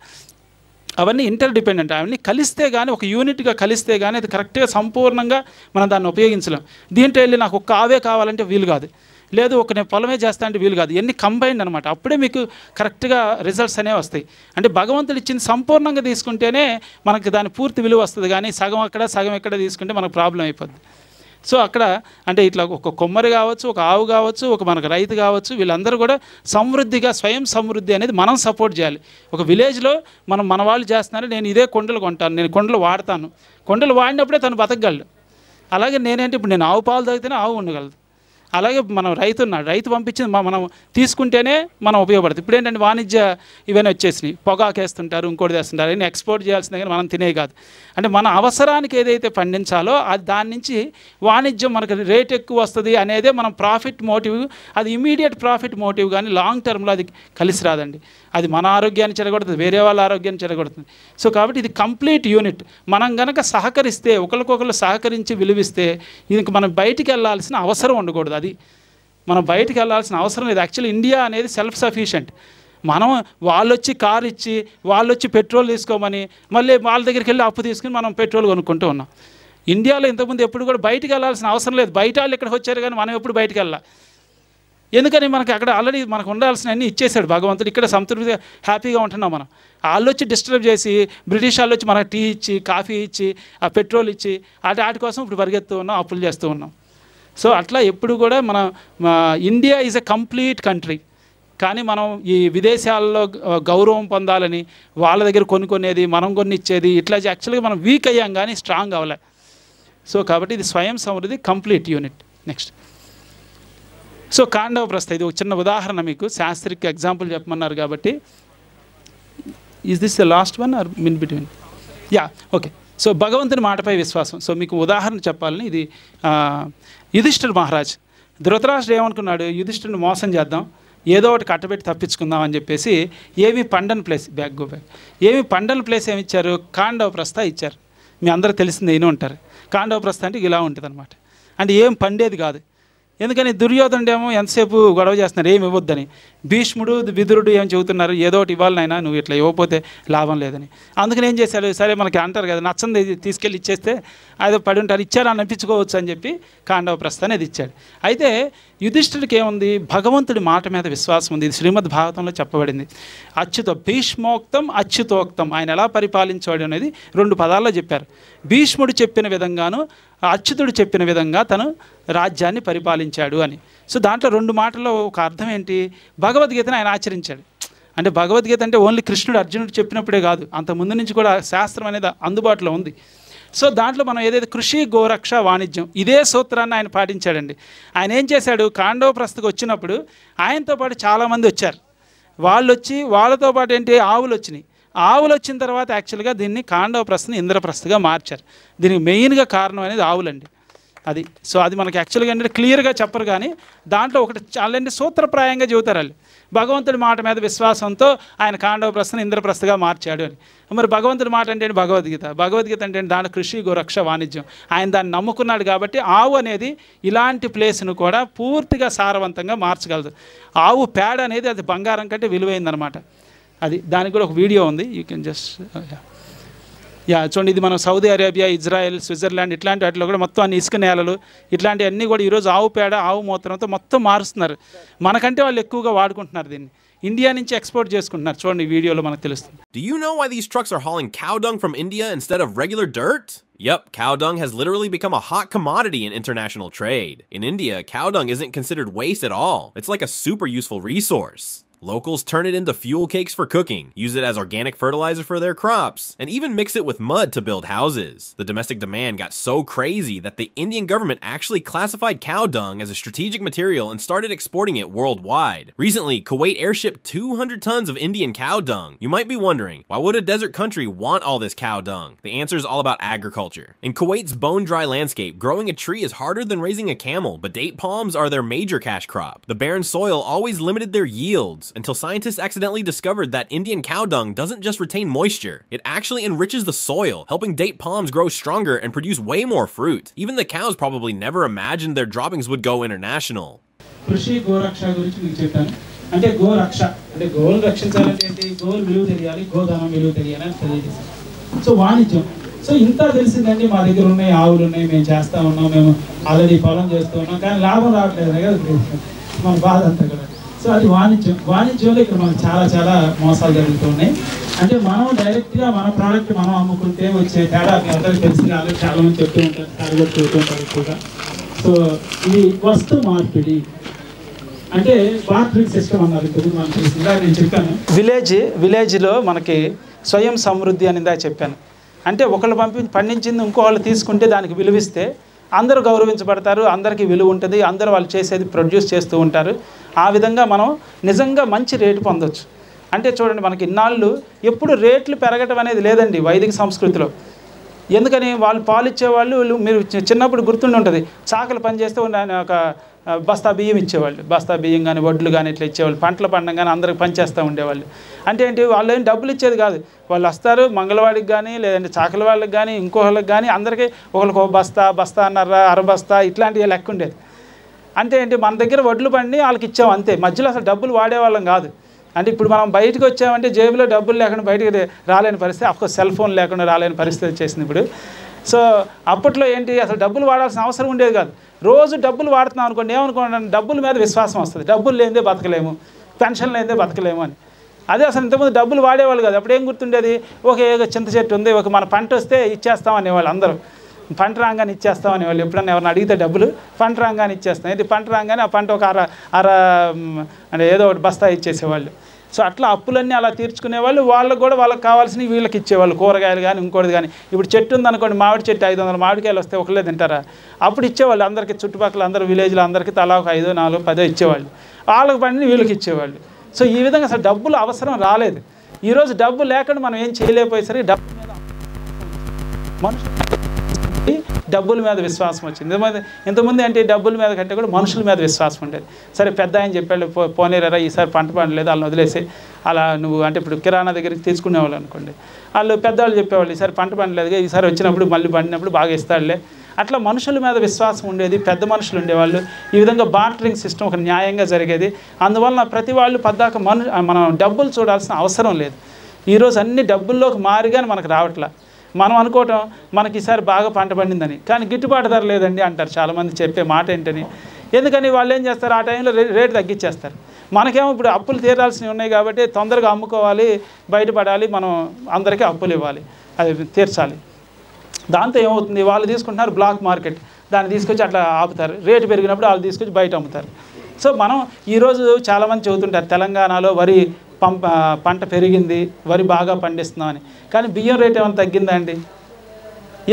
అవన్నీ ఇంటర్డిపెండెంట్, అవన్నీ కలిస్తే కానీ, ఒక యూనిట్గా కలిస్తే కానీ అది కరెక్ట్గా సంపూర్ణంగా మనం దాన్ని ఉపయోగించలేం. దీంట్లో వెళ్ళి నాకు ఒక్క ఆవే కావాలంటే వీలు కాదు, లేదు ఒక నేను పొలమే చేస్తా అంటే వీలు కాదు. ఎన్ని కంబైన్డ్ అనమాట, అప్పుడే మీకు కరెక్ట్గా రిజల్ట్స్ అనేవి వస్తాయి. అంటే భగవంతుడు ఇచ్చింది సంపూర్ణంగా తీసుకుంటేనే మనకి దాని పూర్తి విలువ వస్తుంది, కానీ సగం అక్కడ సగం ఎక్కడ తీసుకుంటే మనకు ప్రాబ్లం అయిపోద్ది. సో అక్కడ అంటే ఇట్లా ఒక కొమ్మరి కావచ్చు, ఒక ఆవు కావచ్చు, ఒక మనకు రైతు కావచ్చు, వీళ్ళందరూ కూడా సమృద్ధిగా స్వయం సమృద్ధి అనేది మనం సపోర్ట్ చేయాలి. ఒక విలేజ్లో మన వాళ్ళు చేస్తున్నారు, నేను ఇదే కొండలు కొంటాను, నేను కొండలు వాడతాను, కొండలు వాడినప్పుడే తను బతకగలడు. అలాగే నేనేంటి ఇప్పుడు నేను ఆవు పాలు తాగితేనే ఆవు ఉండగలదు. అలాగే మనం రైతు ఉన్నాడు, రైతు పంపించింది మనం తీసుకుంటేనే మనం ఉపయోగపడుతుంది. ఇప్పుడు ఏంటంటే వాణిజ్య ఇవన్నీ వచ్చేసినాయి, పొగాకేస్తుంటారు, ఇంకోటి చేస్తుంటారు, ఇవన్నీ ఎక్స్పోర్ట్ చేయాల్సిందే కానీ మనం తినే కాదు. అంటే మన అవసరానికి ఏదైతే పండించాలో అది దాని నుంచి వాణిజ్యం మనకు రేట్ ఎక్కువ వస్తుంది అనేదే మనం ప్రాఫిట్ మోటివ్. అది ఇమీడియట్ ప్రాఫిట్ మోటివ్, కానీ లాంగ్ టర్మ్లో అది కలిసి రాదండి. అది మన ఆరోగ్యాన్ని చెడగొడుతుంది, వేరే వాళ్ళ ఆరోగ్యాన్ని చెడగొడుతుంది. సో కాబట్టి ఇది కంప్లీట్ యూనిట్. మనం కనుక సహకరిస్తే, ఒకరికొకరు సహకరించి విలువిస్తే, ఇంక మనం బయటికి వెళ్ళాల్సిన అవసరం ఉండకూడదు. అది మనం బయటికి వెళ్ళాల్సిన అవసరం లేదు. యాక్చువల్లీ ఇండియా అనేది సెల్ఫ్ సఫిషియెంట్. మనం వాళ్ళొచ్చి కారు ఇచ్చి, వాళ్ళొచ్చి పెట్రోల్ తీసుకోమని, మళ్ళీ వాళ్ళ దగ్గరికి వెళ్ళి అప్పు తీసుకుని మనం పెట్రోల్ కొనుక్కుంటూ ఉన్నాం. ఇండియాలో ఇంతకుముందు ఎప్పుడు కూడా బయటికి వెళ్ళాల్సిన అవసరం లేదు. బయట వాళ్ళు ఇక్కడికి వచ్చారు కానీ మనం ఎప్పుడు బయటికి వెళ్ళాలి. ఎందుకని మనకి అక్కడ ఆల్రెడీ మనకు ఉండాల్సిన అన్నీ ఇచ్చేసాడు భగవంతుడు. ఇక్కడ సంతృప్తిగా హ్యాపీగా ఉంటున్నాం మనం. వాళ్ళు వచ్చి డిస్టర్బ్ చేసి, బ్రిటిష్ వాళ్ళు వచ్చి మనకు టీ ఇచ్చి, కాఫీ ఇచ్చి, ఆ పెట్రోల్ ఇచ్చి, వాటి కోసం ఇప్పుడు పరిగెత్తూ ఉన్నాం, అప్పులు చేస్తూ ఉన్నాం. సో అట్లా ఎప్పుడు కూడా మన India is a complete country. కానీ మనం ఈ విదేశాల్లో గౌరవం పొందాలని వాళ్ళ దగ్గర కొనుక్కునేది, మనం కొన్ని ఇచ్చేది, ఇట్లా యాక్చువల్గా మనం వీక్ అయ్యాం కానీ స్ట్రాంగ్ అవ్వలే. సో కాబట్టి ఇది స్వయం సమృద్ధి complete unit. Next, so Khandava Prastha, ఇది ఒక చిన్న ఉదాహరణ మీకు, శాస్త్రికి ఎగ్జాంపుల్ చెప్పమన్నారు కాబట్టి. Is this the last one or mean between? Yeah, okay. So భగవంతుని మాటపై విశ్వాసం. సో మీకు ఉదాహరణ చెప్పాలని, ఇది యుధిష్ఠిర్ మహారాజ్, ధృతరాష్ట్రుడు ఏమనుకున్నాడు, యుధిష్ఠిరుని మోసం చేద్దాం, ఏదో ఒకటి కట్టబెట్టి తప్పించుకుందాం అని చెప్పేసి ఏమి పండన్ ప్లేస్, ఏమి పండన్ ప్లేస్ ఏమి ఇచ్చారు, కాండవ ప్రస్థ ఇచ్చారు. మీ అందరూ తెలిసింది అయినా ఉంటారు. కాండవ ప్రస్థ అంటే ఇలా ఉంటుంది అనమాట. అంటే ఏం పండేది కాదు. ఎందుకని దుర్యోధనుడు ఏమో ఎంతసేపు గొడవ చేస్తున్నారు ఏమి ఇవ్వద్దని, భీష్ముడు విదురుడు ఏం చెబుతున్నారు, ఏదో ఒకటి ఇవ్వాలనైనా, నువ్వు ఇట్లా ఇవ్వకపోతే లాభం లేదని. అందుకని ఏం చేశారు, సరే మనకి అంటారు కదా, నచ్చంది తీసుకెళ్ళి ఇచ్చేస్తే అదే పడి ఉంటారు, ఇచ్చారు అని అనిపించుకోవచ్చు అని చెప్పి కాండవ ప్రస్థ అనేది ఇచ్చాడు. అయితే యుధిష్ఠిరుడికి ఏముంది, భగవంతుడి మాట మీద విశ్వాసం ఉంది. ఇది శ్రీమద్ భాగవతంలో చెప్పబడింది. భీష్మోక్తం అచ్యుతోక్తం, ఆయన ఎలా పరిపాలించాడు అనేది 2 పదాల్లో చెప్పారు. భీష్ముడు చెప్పిన విధంగాను, అచ్యుతుడు చెప్పిన విధంగా తను రాజ్యాన్ని పరిపాలించాడు అని. సో దాంట్లో 2 మాటల్లో ఒక అర్థం ఏంటి, భగవద్గీతను ఆయన ఆచరించాడు. అంటే భగవద్గీత అంటే ఓన్లీ కృష్ణుడు అర్జునుడు చెప్పినప్పుడే కాదు, అంత ముందు నుంచి కూడా శాస్త్రం అనేది అందుబాటులో ఉంది. సో దాంట్లో మనం ఏదైతే కృషి గోరక్ష వాణిజ్యం, ఇదే సూత్రాన్ని ఆయన పాటించాడండి. ఆయన ఏం చేశాడు, కాండవ ప్రస్థకు వచ్చినప్పుడు ఆయనతో పాటు చాలామంది వచ్చారు. వాళ్ళు వచ్చి వాళ్ళతో పాటు ఏంటి, ఆవులు వచ్చినాయి. ఆవులు వచ్చిన తర్వాత యాక్చువల్గా దీన్ని కాండవ ప్రస్థని ఇంద్రప్రస్థగా మార్చారు. దీనికి మెయిన్గా కారణం అనేది ఆవులండి. అది సో అది మనకి యాక్చువల్గా ఏంటంటే క్లియర్గా చెప్పరు, కానీ దాంట్లో ఒకటి చాలా సూత్రప్రాయంగా చెబుతారు వాళ్ళు. భగవంతుడి మాట మీద విశ్వాసంతో ఆయన కాండవ ప్రస్థని ఇంద్రప్రస్థగా మార్చాడు అని. మరి భగవంతుడి మాట అంటే భగవద్గీత. భగవద్గీత అంటే దాని కృషి గోరక్ష వాణిజ్యం, ఆయన దాన్ని నమ్ముకున్నాడు కాబట్టి ఆవు అనేది ఇలాంటి ప్లేస్ను కూడా పూర్తిగా సారవంతంగా మార్చగలదు. ఆవు పేడ అనేది అది బంగారం కంటే విలువైందనమాట. అది దానికి కూడా ఒక వీడియో ఉంది, యూ కెన్ జస్ట్ చూడండి. ఇది మనం సౌదీ అరేబియా, ఇజ్రాయెల్, స్విట్జర్లాండ్ ఇట్లాంటి వాటిలో కూడా మొత్తం అన్ని ఇసుక నేలలు ఇట్లాంటివన్నీ కూడా ఈరోజు ఆవు పేడ, ఆవు మూత్రంతో మొత్తం మారుస్తున్నారు. మనకంటే వాళ్ళు ఎక్కువగా వాడుకుంటున్నారు దీన్ని. ఇండియా నుంచి ఎక్స్పోర్ట్ చేసుకుంటున్నారు. చూడండి ఈ వీడియోలో మనకు తెలుస్తుంది. Do you know why these trucks are hauling cow dung from India instead of regular dirt? Yep, cow dung has literally become a hot commodity in international trade. In India, cow dung isn't considered waste at all. It's like a super useful resource. Locals turn it into fuel cakes for cooking, use it as organic fertilizer for their crops, and even mix it with mud to build houses. The domestic demand got so crazy that the Indian government actually classified cow dung as a strategic material and started exporting it worldwide. Recently, Kuwait airshipped 200 tons of Indian cow dung. You might be wondering, why would a desert country want all this cow dung? The answer is all about agriculture. In Kuwait's bone-dry landscape, growing a tree is harder than raising a camel, but date palms are their major cash crop. The barren soil always limited their yields, until scientists accidentally discovered that Indian cow dung doesn't just retain moisture, it actually enriches the soil, helping date palms grow stronger and produce way more fruit. Even the cows probably never imagined their droppings would go international. కృషి గోరక్ష గురించి మీకు చెప్పాను. అంటే గోరక్ష అంటే గోవులు రక్షించాలంటే ఏంటి? గోవులు విలువ తెలియాలి, గోదానం విలువ తెలియాలి అని తెలియజేశారు. సో వాణిజ్యం. సో ఇంత తెలిసిందండి, మా దగ్గర ఉన్నాయి, ఆవులు ఉన్నాయి, మేము చేస్తూ ఉన్నాం, మేము ఆల్రెడీ పొలం చేస్తూ ఉన్నాం, కానీ లాభం రావట్లేదు కదా మన బాధ అంతా కదా. సో అది వాణిజ్యం. వాణిజ్యంలో ఇక్కడ మనకు చాలా మోసాలు జరుగుతున్నాయి. అంటే మనం డైరెక్ట్గా మన ప్రోడక్ట్ మనం అమ్ముకుంటే వచ్చే తేడా మీ అందరికీ తెలిసి ఆల్రెడీ చాలా మంది చెప్తూ ఉంటారు, టార్గెట్ చెబుతూ ఉంటారు ఎక్కువగా. సో ఇది వస్తు మార్పిడి అంటే బార్టరింగ్ సిస్టమ్ అన్నారు. ఇప్పుడు మనకు తెలిసిందా, నేను చెప్పాను విలేజ్లో మనకి స్వయం సమృద్ధి అని ఇందాక చెప్పాను. అంటే ఒకళ్ళు పండించింది ఇంకోళ్ళు తీసుకుంటే దానికి విలువిస్తే అందరూ గౌరవించబడతారు, అందరికీ విలువ ఉంటుంది, అందరూ వాళ్ళు చేసేది ప్రొడ్యూస్ చేస్తూ ఉంటారు. ఆ విధంగా మనం నిజంగా మంచి రేటు పొందొచ్చు. అంటే చూడండి, మనకి ఇన్నాళ్ళు ఎప్పుడు రేట్లు పెరగటం అనేది లేదండి వైదిక సంస్కృతిలో. ఎందుకని? వాళ్ళు పాలు ఇచ్చేవాళ్ళు, మీరు చిన్నప్పుడు గుర్తుండి ఉంటుంది, చాకలి పని చేస్తే ఒక బస్తా బియ్యం ఇచ్చేవాళ్ళు, బస్తా బియ్యం కానీ వడ్లు కానీ ఇట్లా ఇచ్చేవాళ్ళు, పంటలు పండడం కానీ అందరికి పనిచేస్తూ ఉండేవాళ్ళు. అంటే ఏంటి? వాళ్ళు ఏం డబ్బులు ఇచ్చేది కాదు, వాళ్ళు వస్తారు మంగళవాడికి కానీ లేదంటే చాకలి వాళ్ళకి కానీ ఇంకోళ్ళకి కానీ అందరికీ ఒకరికి ఒక బస్తా అన్నర అరబస్తా ఇట్లాంటివి లెక్క ఉండేది. అంటే ఏంటి? మన దగ్గర వడ్లు పండి వాళ్ళకి ఇచ్చాం అంతే, మధ్యలో అసలు డబ్బులు వాడేవాళ్ళం కాదు. అంటే ఇప్పుడు మనం బయటకు వచ్చామంటే జేబులో డబ్బులు లేకుండా బయటకు రాలేని పరిస్థితి, అఫ్కోర్స్ సెల్ ఫోన్ లేకుండా రాలేని పరిస్థితి వచ్చేసింది ఇప్పుడు. సో అప్పట్లో ఏంటి? అసలు డబ్బులు వాడాల్సిన అవసరం ఉండేది కాదు. రోజు డబ్బులు వాడుతున్నాం అనుకోండి, ఏమనుకోండి, డబ్బుల మీద విశ్వాసం వస్తుంది, డబ్బులు లేనిదే బతకలేము, పెన్షన్ లేనిదే బతకలేము అని. అదే అసలు ఇంతకుముందు డబ్బులు వాడేవాళ్ళు కాదు. అప్పుడు ఏం గుర్తుండేది? చింత చెట్టు ఉంది, మన పంట వస్తే ఇచ్చేస్తాం అనేవాళ్ళు అందరూ, పంట రాగానే ఇచ్చేస్తాం అనేవాళ్ళు. ఎప్పుడన్నా ఎవరైనా అడిగితే డబ్బులు పంట రాగానే ఇచ్చేస్తాం. ఇది పంట రాగానే ఆ పంట ఒక అర అంటే ఏదో ఒకటి బస్తా ఇచ్చేసేవాళ్ళు. సో అట్లా అప్పులన్నీ అలా తీర్చుకునేవాళ్ళు. వాళ్ళకు కూడా వాళ్ళకి కావాల్సినవి వీళ్ళకి ఇచ్చేవాళ్ళు, కూరగాయలు కానీ ఇంకోటి కానీ. ఇప్పుడు చెట్టు ఉందనుకోండి, మామిడి చెట్టు 500 మామిడికాయలు వస్తే ఒకళ్ళే తింటారా? అప్పుడు ఇచ్చేవాళ్ళు అందరికీ, చుట్టుపక్కల అందరూ విలేజ్లో అందరికీ తలా ఒక 5, 4, 10 ఇచ్చేవాళ్ళు. వాళ్ళకి పండి వీళ్ళకి ఇచ్చేవాళ్ళు. సో ఈ విధంగా అసలు డబ్బులు అవసరం రాలేదు. ఈరోజు డబ్బు లేకుండా మనం ఏం చేయలేకపోయేసరికి డబ్బు మీద మనుషులు డబ్బుల మీద విశ్వాసం వచ్చింది. ఇంతకుముందు అంటే డబ్బుల మీద కంటే కూడా మనుషుల మీద విశ్వాసం ఉండేది. సరే పెద్ద ఆయన చెప్పాడు, పోనేరా ఈసారి పంట పండలేదు, వాళ్ళని వదిలేసి అలా నువ్వు అంటే ఇప్పుడు కిరాణా దగ్గరికి తీసుకునేవాళ్ళు అనుకోండి, వాళ్ళు పెద్దవాళ్ళు చెప్పేవాళ్ళు ఈసారి పంట పండలేదు, ఈసారి వచ్చినప్పుడు మళ్ళీ పండినప్పుడు బాగా ఇస్తాడులే. అట్లా మనుషుల మీద విశ్వాసం ఉండేది, పెద్ద మనుషులు ఉండేవాళ్ళు. ఈ విధంగా బార్టరింగ్ సిస్టమ్ ఒక న్యాయంగా జరిగేది. అందువలన ప్రతి వాళ్ళు పద్దాక మనం డబ్బులు చూడాల్సిన అవసరం లేదు. ఈరోజు అన్ని డబ్బుల్లోకి మారిగానే మనకు రావట్లా. మనం అనుకోవటం మనకి ఈసారి బాగా పంట పండిందని, కానీ గిట్టుబాటు ధర లేదండి అంటారు చాలామంది. చెప్పే మాట ఏంటని? ఎందుకని? వాళ్ళు ఏం చేస్తారు, ఆ టైంలో రేటు తగ్గించేస్తారు. మనకేమో ఇప్పుడు అప్పులు తీరాల్సినవి ఉన్నాయి కాబట్టి తొందరగా అమ్ముకోవాలి, బయటపడాలి, మనం అందరికీ అప్పులు ఇవ్వాలి, అది తీర్చాలి. దాంతో ఏమవుతుంది? వాళ్ళు తీసుకుంటున్నారు బ్లాక్ మార్కెట్, దాన్ని తీసుకొచ్చి అట్లా ఆపుతారు. రేటు పెరిగినప్పుడు వాళ్ళు తీసుకొచ్చి బయట అమ్ముతారు. సో మనం ఈరోజు చాలామంది చెబుతుంటారు తెలంగాణలో వరి పంట పెరిగింది, వరి బాగా పండిస్తున్నామని. కానీ బియ్యం రేట్ ఏమైనా తగ్గిందా అండి?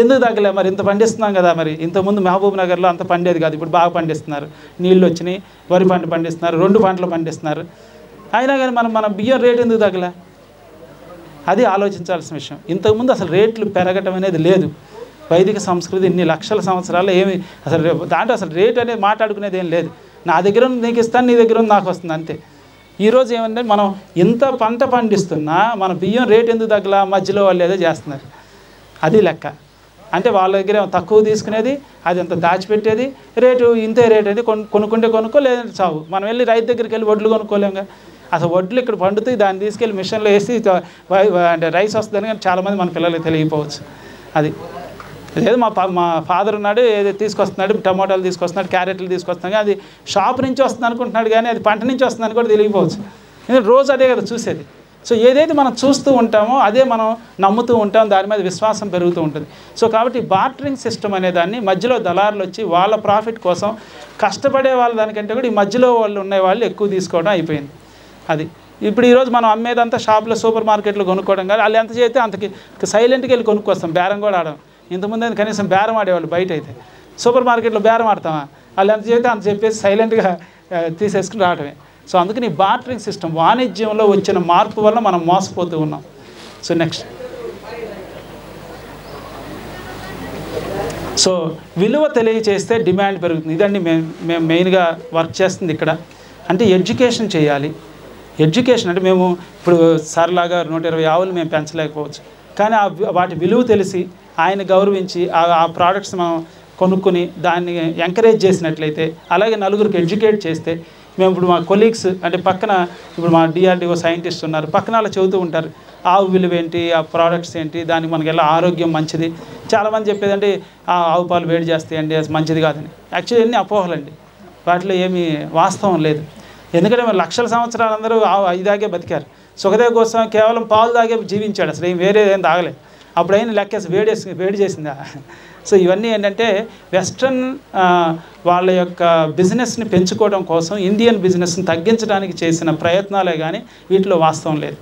ఎందుకు తగ్గలే? మరి ఇంత పండిస్తున్నాం కదా. మరి ఇంతకుముందు మహబూబ్ నగర్లో అంత పండేది కాదు, ఇప్పుడు బాగా పండిస్తున్నారు, నీళ్ళు వచ్చినాయి, వరి పంట పండిస్తున్నారు, 2 పంటలు పండిస్తున్నారు. అయినా కానీ మన బియ్యం రేటు ఎందుకు తగ్గలే? అది ఆలోచించాల్సిన విషయం. ఇంతకుముందు అసలు రేట్లు పెరగటం అనేది లేదు. వైదిక సంస్కృతి ఇన్ని లక్షల సంవత్సరాల్లో ఏమి అసలు దాంట్లో అసలు రేటు అనేది మాట్లాడుకునేది ఏం లేదు. నా దగ్గర ఉంది నీకు ఇస్తాను, నీ దగ్గర ఉంది నాకు వస్తుంది అంతే. ఈరోజు ఏమంటే మనం ఇంత పంట పండిస్తున్నా మన బియ్యం రేటు ఎందుకు తగ్గలా? మధ్యలో వాళ్ళు ఏదో చేస్తున్నారు, అది లెక్క. అంటే వాళ్ళ దగ్గర తక్కువ తీసుకునేది, అది అంత దాచిపెట్టేది, రేటు ఇంతే రేటు అనేది కొనుక్కుంటే కొనుక్కో, లేదంటే చావు. మనం వెళ్ళి రైతు దగ్గరికి వెళ్ళి వడ్లు కొనుక్కోలేంగా. అసలు వడ్లు ఇక్కడ పండుతాయి, దాన్ని తీసుకెళ్ళి మిషన్లో వేసి అంటే రైస్ వస్తుందని కానీ చాలామంది మన పిల్లలకి తెలియకపోవచ్చు. అది లేదు మా ఫాదర్ ఉన్నాడు, ఏదో తీసుకొస్తున్నాడు, టమాటాలు తీసుకొస్తున్నాడు, క్యారెట్లు తీసుకొస్తున్నాడు, అది షాప్ నుంచి వస్తుంది అనుకుంటున్నాడు, కానీ అది పంట నుంచి వస్తుందని కూడా తెలియకపోవచ్చు. ఎందుకంటే రోజు అదే కదా చూసేది. సో ఏదైతే మనం చూస్తూ ఉంటామో అదే మనం నమ్ముతూ ఉంటాం, దాని మీద విశ్వాసం పెరుగుతూ ఉంటుంది. సో కాబట్టి బార్టరింగ్ సిస్టమ్ అనే దాన్ని మధ్యలో దళారులు వచ్చి వాళ్ళ ప్రాఫిట్ కోసం కష్టపడే వాళ్ళ దానికంటే కూడా ఈ మధ్యలో వాళ్ళు ఉండే వాళ్ళు ఎక్కువ తీసుకోవడం అయిపోయింది. అది ఇప్పుడు ఈరోజు మనం అమ్మేదంతా షాప్లో సూపర్ మార్కెట్లో కొనుక్కోవడం కానీ వాళ్ళు ఎంత చేస్తే అంతకి సైలెంట్గా వెళ్ళి కొనుక్కొస్తాం, బేరం కూడా ఆడడం. ఇంతకుముందు అయితే కనీసం బేరం ఆడేవాళ్ళు బయట అయితే, సూపర్ మార్కెట్లో బేరం ఆడతామా, వాళ్ళు ఎంత చేస్తే అంత చెప్పేసి సైలెంట్గా తీసేసుకుని రావడమే. సో అందుకని ఈ బార్టరింగ్ సిస్టమ్ వాణిజ్యంలో వచ్చిన మార్పు వల్ల మనం మోసపోతూ ఉన్నాం. సో నెక్స్ట్, సో విలువ తెలియచేస్తే డిమాండ్ పెరుగుతుంది. ఇదండి మేము మెయిన్గా వర్క్ చేస్తుంది ఇక్కడ. అంటే ఎడ్యుకేషన్ చేయాలి. ఎడ్యుకేషన్ అంటే మేము ఇప్పుడు సర్లాగా 120 ఆవులు మేము పెంచలేకపోవచ్చు, కానీ వాటి విలువ తెలిసి ఆయన గౌరవించి ఆ ప్రోడక్ట్స్ మనం కొనుక్కొని దాన్ని ఎంకరేజ్ చేసినట్లయితే, అలాగే నలుగురికి ఎడ్యుకేట్ చేస్తే, మేము ఇప్పుడు మా కొలీగ్స్ అంటే పక్కన ఇప్పుడు మా DRDO సైంటిస్ట్ ఉన్నారు, పక్కన అలా చెబుతూ ఉంటారు ఆవు విలువ ఏంటి, ఆ ప్రోడక్ట్స్ ఏంటి, దానికి మనకి ఎలా ఆరోగ్యం మంచిది. చాలామంది చెప్పేదంటే ఆవు పాలు వేడి చేస్తాయండి, అది మంచిది కాదని. యాక్చువల్లీ ఎన్ని అపోహలండి, వాటిలో ఏమీ వాస్తవం లేదు. ఎందుకంటే మరి లక్షల సంవత్సరాలు అందరూ ఇదాగే బతికారు. సుఖదేవ్ గోస్వామి కేవలం పాలు తాగే జీవించాడు, అసలు ఏం వేరే ఏం తాగలేదు. అప్పుడైనా లెక్కేసి వేడి చేసిందా. సో ఇవన్నీ ఏంటంటే వెస్ట్రన్ వాళ్ళ యొక్క బిజినెస్ని పెంచుకోవడం కోసం ఇండియన్ బిజినెస్ని తగ్గించడానికి చేసిన ప్రయత్నాలే కానీ వీటిలో వాస్తవం లేదు.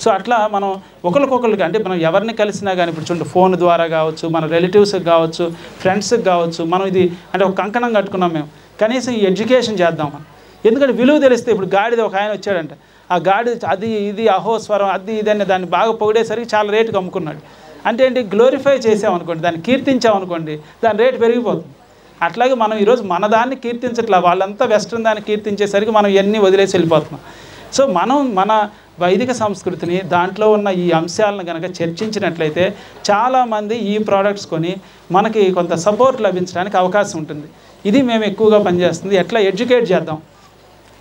సో అట్లా మనం ఒకరికొకరికి అంటే మనం ఎవరిని కలిసినా కానీ ఇప్పుడు చూడండి, ఫోన్ ద్వారా కావచ్చు, మన రిలేటివ్స్కి కావచ్చు, ఫ్రెండ్స్కి కావచ్చు, మనం ఇది అంటే ఒక కంకణం కట్టుకున్నాం మేము, కనీసం ఈ ఎడ్యుకేషన్ చేద్దాం మనం. ఎందుకంటే విలువ తెలిస్తే, ఇప్పుడు గాడిద ఒక ఆయన వచ్చాడంటే ఆ గాడి అది ఇది అహోస్వరం అది ఇది అని దాన్ని బాగా పొగిడేసరికి చాలా రేటుకి అమ్ముకున్నాడు. అంటే ఏంటి, గ్లోరిఫై చేసామనుకోండి, దాన్ని కీర్తించామనుకోండి, దాని రేటు పెరిగిపోతుంది. అట్లాగే మనం ఈరోజు మన దాన్ని కీర్తించట్లా, వాళ్ళంతా వెస్ట్రన్ దాన్ని కీర్తించేసరికి మనం ఇవన్నీ వదిలేసి వెళ్ళిపోతున్నాం. సో మనం మన వైదిక సంస్కృతిని దాంట్లో ఉన్న ఈ అంశాలను కనుక చర్చించినట్లయితే చాలామంది ఈ ప్రోడక్ట్స్ కొని మనకి కొంత సపోర్ట్ లభించడానికి అవకాశం ఉంటుంది. ఇది మేము ఎక్కువగా పనిచేస్తుంది. ఎట్లా ఎడ్యుకేట్ చేద్దాం,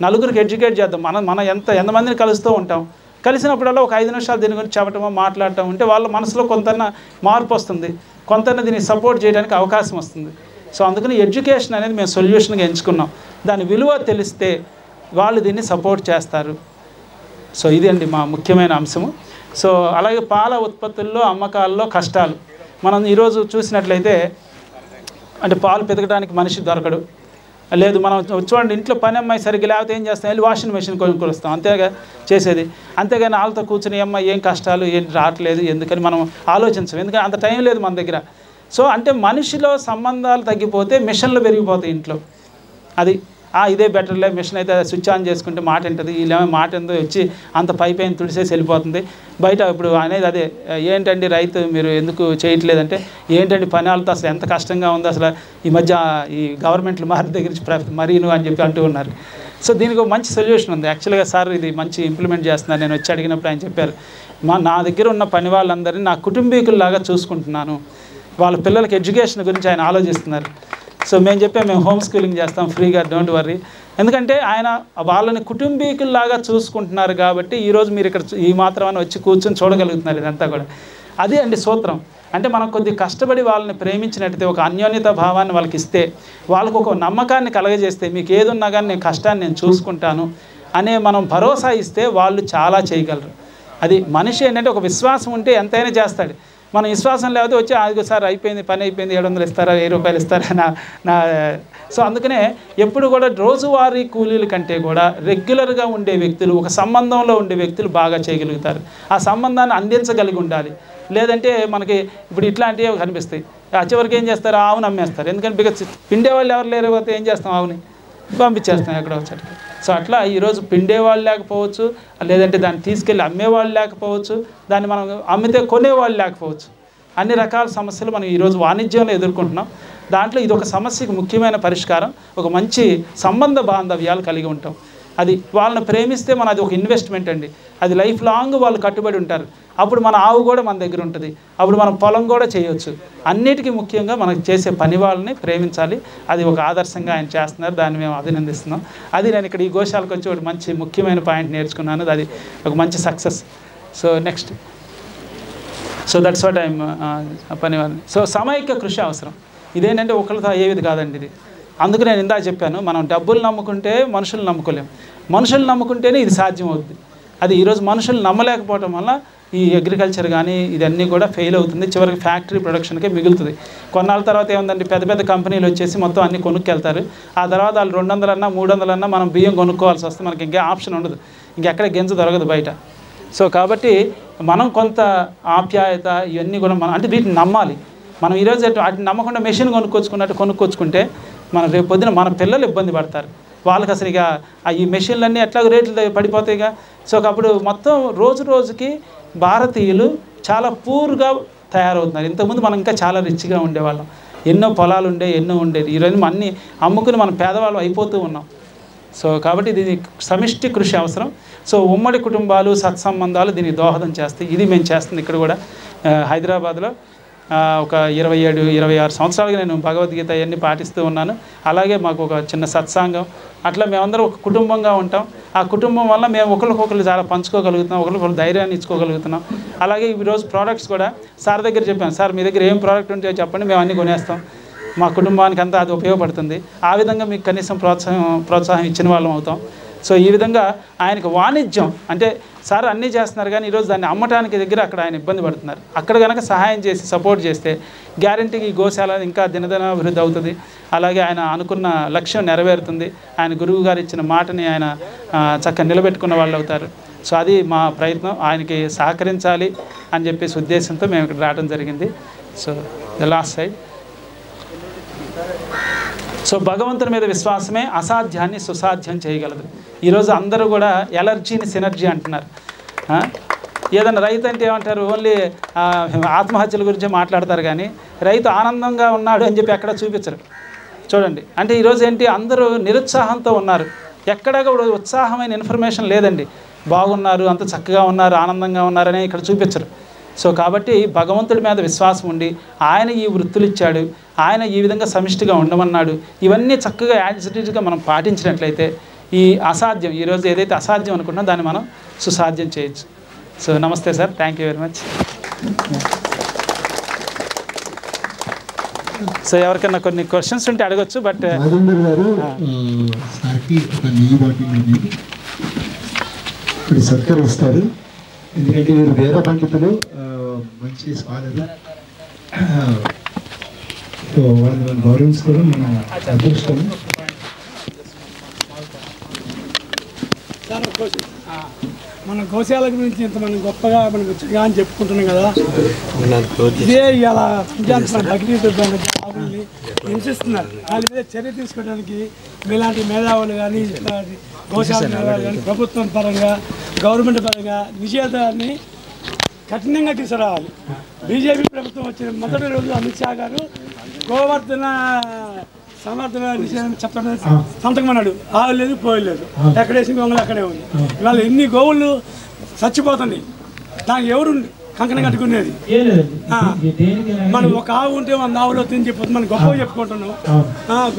నలుగురికి ఎడ్యుకేట్ చేద్దాం. మనం ఎంతమందిని కలుస్తూ ఉంటాం, కలిసినప్పుడల్లా ఒక 5 నిమిషాలు దీని గురించి చెప్పటమో మాట్లాడటం ఉంటే వాళ్ళ మనసులో కొంతన్న మార్పు వస్తుంది, కొంతన్న దీన్ని సపోర్ట్ చేయడానికి అవకాశం వస్తుంది. సో అందుకని ఎడ్యుకేషన్ అనేది మేము సొల్యూషన్గా ఎంచుకున్నాం. దాని విలువ తెలిస్తే వాళ్ళు దీన్ని సపోర్ట్ చేస్తారు. సో ఇది అండి మా ముఖ్యమైన అంశము. సో అలాగే పాల ఉత్పత్తుల్లో అమ్మకాల్లో కష్టాలు మనం ఈరోజు చూసినట్లయితే, అంటే పాలు పెతకడానికి మనిషి దొరకడు, లేదు మనం చూడండి ఇంట్లో పని అమ్మాయి సరిగ్గా లేకపోతే ఏం చేస్తాం, వెళ్ళి వాషింగ్ మెషిన్ కొనుక్కొని వస్తాం, అంతేగా చేసేది. అంతేగాని వాళ్ళతో కూర్చొని అమ్మాయి ఏం కష్టాలు ఏం రావట్లేదు ఎందుకని మనం ఆలోచించం, ఎందుకంని అంత టైం లేదు మన దగ్గర. సో అంటే మనిషిలో సంబంధాలు తగ్గిపోతే మిషన్లు పెరిగిపోతాయి ఇంట్లో. అది ఇదే బెటర్లే, మిషన్ అయితే స్విచ్ ఆన్ చేసుకుంటే మాట ఉంటుంది, వీళ్ళేమో మాట ఎంతో వచ్చి అంత పైపైన తుడిసేసి వెళ్ళిపోతుంది. బయట ఇప్పుడు అనేది అదే, ఏంటండి రైతు మీరు ఎందుకు చేయట్లేదంటే, ఏంటండి పని వాళ్ళతో అసలు ఎంత కష్టంగా ఉంది, అసలు ఈ మధ్య ఈ గవర్నమెంట్లు మారి దగ్గర నుంచి మరీను అని చెప్పి అంటూ ఉన్నారు. సో దీనికి ఒక మంచి సొల్యూషన్ ఉంది. యాక్చువల్గా సార్ ఇది మంచి ఇంప్లిమెంట్ చేస్తున్నారు. నేను వచ్చి అడిగినప్పుడు ఆయన చెప్పారు, నా దగ్గర ఉన్న పని వాళ్ళందరినీ నా కుటుంబీకుల్లాగా చూసుకుంటున్నాను, వాళ్ళ పిల్లలకి ఎడ్యుకేషన్ గురించి ఆయన ఆలోచిస్తున్నారు. సో మేము హోమ్ స్కూలింగ్ చేస్తాం ఫ్రీగా, డోంట్ వర్రీ. ఎందుకంటే ఆయన వాళ్ళని కుటుంబీకుల్లాగా చూసుకుంటున్నారు కాబట్టి ఈరోజు మీరు ఇక్కడ ఈ మాత్రమే వచ్చి కూర్చొని చూడగలుగుతున్నారు. ఇదంతా కూడా అదే అండి సూత్రం. అంటే మనం కొద్ది కష్టపడి వాళ్ళని ప్రేమించినట్టయితే, ఒక అన్యోన్యత భావాన్ని వాళ్ళకి ఇస్తే, వాళ్ళకు ఒక నమ్మకాన్ని కలగజేస్తే, మీకు ఏది ఉన్నా కానీ నేను కష్టాన్ని నేను చూసుకుంటాను అనే మనం భరోసా ఇస్తే వాళ్ళు చాలా చేయగలరు. అది మనిషి ఏంటంటే ఒక విశ్వాసం ఉంటే ఎంతైనా చేస్తాడు. మనం విశ్వాసం లేకపోతే వచ్చి అది సార్ అయిపోయింది, పని అయిపోయింది, 700 ఇస్తారా, 1000 రూపాయలు ఇస్తారా నా. సో అందుకనే ఎప్పుడు కూడా రోజువారీ కూలీల కంటే కూడా రెగ్యులర్గా ఉండే వ్యక్తులు, ఒక సంబంధంలో ఉండే వ్యక్తులు బాగా చేయగలుగుతారు. ఆ సంబంధాన్ని అందించగలిగి ఉండాలి. లేదంటే మనకి ఇప్పుడు ఇట్లాంటివి కనిపిస్తాయి. చివరికి ఏం చేస్తారు, ఆవును అమ్మేస్తారు. ఎందుకంటే బికాజ్ పిండే వాళ్ళు ఎవరు లేకపోతే ఏం చేస్తాం, ఆవుని పంపించేస్తాం ఎక్కడో వచ్చేటికి. సో అట్లా ఈరోజు పిండేవాళ్ళు లేకపోవచ్చు, లేదంటే దాన్ని తీసుకెళ్ళి అమ్మేవాళ్ళు లేకపోవచ్చు, దాన్ని మనం అమ్మితే కొనేవాళ్ళు లేకపోవచ్చు. అన్ని రకాల సమస్యలు మనం ఈరోజు వాణిజ్యంలో ఎదుర్కొంటున్నాం. దాంట్లో ఇది ఒక సమస్యకు ముఖ్యమైన పరిష్కారం. ఒక మంచి సంబంధ బాంధవ్యాలు కలిగి ఉంటాం. అది వాళ్ళని ప్రేమిస్తే మన అది ఒక ఇన్వెస్ట్మెంట్ అండి. అది లైఫ్ లాంగ్ వాళ్ళు కట్టుబడి ఉంటారు. అప్పుడు మన ఆవు కూడా మన దగ్గర ఉంటుంది, అప్పుడు మనం పొలం కూడా చేయొచ్చు. అన్నిటికీ ముఖ్యంగా మనకు చేసే పని వాళ్ళని ప్రేమించాలి. అది ఒక ఆదర్శంగా ఆయన చేస్తున్నారు, దాన్ని మేము అభినందిస్తున్నాం. అది నేను ఇక్కడ ఈ గోశాలకు వచ్చి ఒక మంచి ముఖ్యమైన పాయింట్ నేర్చుకున్నాను, అది ఒక మంచి success. So next, so that's what I'm పని వాళ్ళని. సో సమైక్య కృషి అవసరం. ఇదేంటంటే ఒకరితో అయ్యేది కాదండి ఇది. అందుకు నేను ఇందాక చెప్పాను, మనం డబ్బులు నమ్ముకుంటే మనుషులు నమ్ముకోలేము, మనుషులు నమ్ముకుంటేనే ఇది సాధ్యం అవుతుంది. అది ఈరోజు మనుషులు నమ్మలేకపోవడం వల్ల ఈ అగ్రికల్చర్ కానీ ఇదన్నీ కూడా ఫెయిల్ అవుతుంది. చివరికి ఫ్యాక్టరీ ప్రొడక్షన్కే మిగులుతుంది. కొన్నాళ్ళ తర్వాత ఏముందండి, పెద్ద పెద్ద కంపెనీలు వచ్చేసి మొత్తం అన్ని కొనుక్కెళ్తారు. ఆ తర్వాత వాళ్ళు 200 అన్నా 300 అన్నా మనం బియ్యం కొనుక్కోవాల్సి వస్తుంది. మనకి ఇంకే ఆప్షన్ ఉండదు, ఇంకెక్కడ గింజ దొరకదు బయట. సో కాబట్టి మనం కొంత ఆప్యాయత ఇవన్నీ కూడా మనం అంటే వీటిని నమ్మాలి. మనం ఈరోజు వాటిని నమ్మకుండా మెషిన్ కొనుక్కొచ్చుకుంటే మనం రేపు పొద్దున మన పిల్లలు ఇబ్బంది పడతారు. వాళ్ళకి అసలు ఇక ఈ మెషిన్లన్నీ ఎట్లా రేట్లు పడిపోతాయిగా. సో అప్పుడు మొత్తం రోజు రోజుకి భారతీయులు చాలా పూర్గా తయారవుతున్నారు. ఇంతకుముందు మనం ఇంకా చాలా రిచ్గా ఉండేవాళ్ళం, ఎన్నో పొలాలు ఎన్నో ఉండేది. ఈరోజు అన్నీ అమ్ముకుని మనం పేదవాళ్ళం అయిపోతూ ఉన్నాం. సో కాబట్టి ఇది సమిష్టి కృషి అవసరం. సో ఉమ్మడి కుటుంబాలు సత్సంబంధాలు దీనికి దోహదం చేస్తాయి. ఇది మేము చేస్తుంది ఇక్కడ కూడా హైదరాబాద్లో ఒక 27-26 సంవత్సరాలుగా నేను భగవద్గీత అవన్నీ పాటిస్తూ ఉన్నాను. అలాగే మాకు ఒక చిన్న సత్సాంగం, అట్లా మేమందరం ఒక కుటుంబంగా ఉంటాం. ఆ కుటుంబం వల్ల మేము ఒకరికొకరు చాలా పంచుకోగలుగుతున్నాం, ఒకరికొకరు ధైర్యాన్ని ఇచ్చుకోగలుగుతున్నాం. అలాగే ఈరోజు ప్రోడక్ట్స్ కూడా సార్ దగ్గర చెప్పాను, సార్ మీ దగ్గర ఏం ప్రోడక్ట్ ఉంటే చెప్పండి, మేము అన్నీ కొనేస్తాం, మా కుటుంబానికి అంతా అది ఉపయోగపడుతుంది. ఆ విధంగా మీకు కనీసం ప్రోత్సాహం ఇచ్చిన వాళ్ళం అవుతాం. సో ఈ విధంగా ఆయనకు వాణిజ్యం అంటే సార్ అన్నీ చేస్తున్నారు కానీ ఈరోజు దాన్ని అమ్మటానికి దగ్గర అక్కడ ఆయన ఇబ్బంది పడుతున్నారు. అక్కడ కనుక సహాయం చేసి సపోర్ట్ చేస్తే గ్యారంటీకి ఈ గోశాల ఇంకా దినదినాభివృద్ధి అవుతుంది. అలాగే ఆయన అనుకున్న లక్ష్యం నెరవేరుతుంది. ఆయన గురువు గారు ఇచ్చిన మాటని ఆయన చక్కగా నిలబెట్టుకున్న వాళ్ళు అవుతారు. సో అది మా ప్రయత్నం, ఆయనకి సహకరించాలి అని చెప్పేసి ఉద్దేశంతో మేము ఇక్కడ రావడం జరిగింది. So the last side. So భగవంతుని మీద విశ్వాసమే అసాధ్యాన్ని సుసాధ్యం చేయగలదు. ఈరోజు అందరూ కూడా ఎలర్జీని సినర్జీ అంటున్నారు. ఏదన్నా రైతు అంటే ఏమంటారు, ఓన్లీ ఆత్మహత్యల గురించే మాట్లాడతారు కానీ రైతు ఆనందంగా ఉన్నాడు అని చెప్పి ఎక్కడ చూపించరు. చూడండి, అంటే ఈరోజు ఏంటి, అందరూ నిరుత్సాహంతో ఉన్నారు. ఎక్కడ కూడా ఉత్సాహమైన ఇన్ఫర్మేషన్ లేదండి. బాగున్నారు, అంత చక్కగా ఉన్నారు, ఆనందంగా ఉన్నారని ఇక్కడ చూపించరు. సో కాబట్టి భగవంతుడి మీద విశ్వాసం ఉండి ఆయన ఈ వృత్తులు ఇచ్చాడు, ఆయన ఈ విధంగా సమిష్టిగా ఉండమన్నాడు, ఇవన్నీ చక్కగా యాజిటీజ్గా మనం పాటించినట్లయితే ఈ అసాధ్యం, ఈరోజు ఏదైతే అసాధ్యం అనుకుంటున్నా దాన్ని మనం సుసాధ్యం చేయొచ్చు. సో నమస్తే sir, thank you very much. So ఎవరికైనా కొన్ని క్వశ్చన్స్ ఉంటే అడగచ్చు. బట్ సత్కరిస్తారు, ఎందుకంటే వీరు వేద పండితులు, మంచి స్కాలర్. సో వాళ్ళని గౌరవించుకోవడం మన అదృష్టం. మన గోశాల గురించి ఇంత మనం గొప్పగా మనం వచ్చగా అని చెప్పుకుంటున్నాం కదా. ఇదే ఇలా మన భగవద్గీత బాబుల్ని హింసిస్తున్నారు. వాళ్ళ మీద చర్య తీసుకోవడానికి మీలాంటి మేధావులు కానీ గోశాల మేధావులు కానీ ప్రభుత్వం పరంగా గవర్నమెంట్ పరంగా నిషేధాన్ని కఠినంగా తీసుకురావాలి. బీజేపీ ప్రభుత్వం వచ్చిన మొదటి రోజు అమిత్ షా గారు గోవర్ధన సమర్థన నిషేధం చెప్పడం సంతకం అన్నాడు. ఆవు లేదు, పోయలేదు, ఎక్కడేసిన గోవులు అక్కడే ఉంది. ఇవాళ ఎన్ని గోవులు చచ్చిపోతున్నాయి, దానికి ఎవరు కంకణం కట్టుకునేది? మనం ఒక ఆవు ఉంటే 100 ఆవులు తిని చెప్పి మనం గొప్పగా చెప్పుకుంటున్నాం,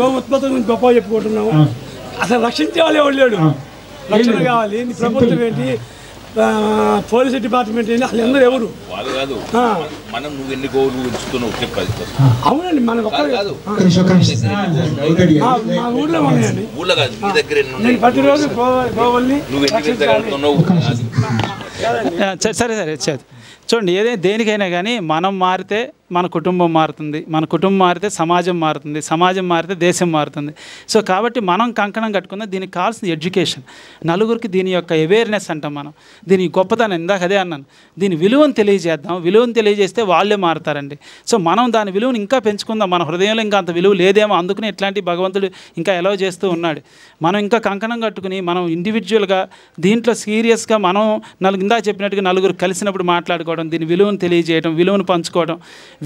గోవు ఉత్పత్తులను గొప్పగా చెప్పుకుంటున్నాం. అసలు రక్షించే వాళ్ళు ఎవరు లేడు. రక్షణ కావాలి. ప్రభుత్వం ఏంటి, పోలీసు డిపార్ట్మెంట్ ఏంటి, అసలు అందరూ ఎవరు? అవునండి, మన మా ఊళ్ళో ఉన్నాయండి. నేను ప్రతిరోజు గోవుల్ని సరే చూడండి, దేనికైనా కానీ మనం మారితే మన కుటుంబం మారుతుంది, మన కుటుంబం మారితే సమాజం మారుతుంది, సమాజం మారితే దేశం మారుతుంది. సో కాబట్టి మనం కంకణం కట్టుకుందాం. దీనికి కావాల్సింది ఎడ్యుకేషన్. నలుగురికి దీని యొక్క అవేర్నెస్ అంటాం మనం, దీని గొప్పతనం. ఇందాక అదే అన్నాను, దీని విలువను తెలియజేద్దాం. విలువను తెలియజేస్తే వాళ్ళే మారుతారండి. సో మనం దాని విలువను ఇంకా పెంచుకుందాం. మన హృదయంలో ఇంకా అంత విలువ లేదేమో, అందుకని ఇట్లాంటి భగవంతుడు ఇంకా ఎలవ్ చేస్తూ ఉన్నాడు. మనం ఇంకా కంకణం కట్టుకుని మనం ఇండివిజువల్గా దీంట్లో సీరియస్గా మనం ఇందాక చెప్పినట్టుగా నలుగురు కలిసినప్పుడు మాట్లాడుకోవడం, దీని విలువను తెలియజేయడం, విలువను పంచుకోవడం.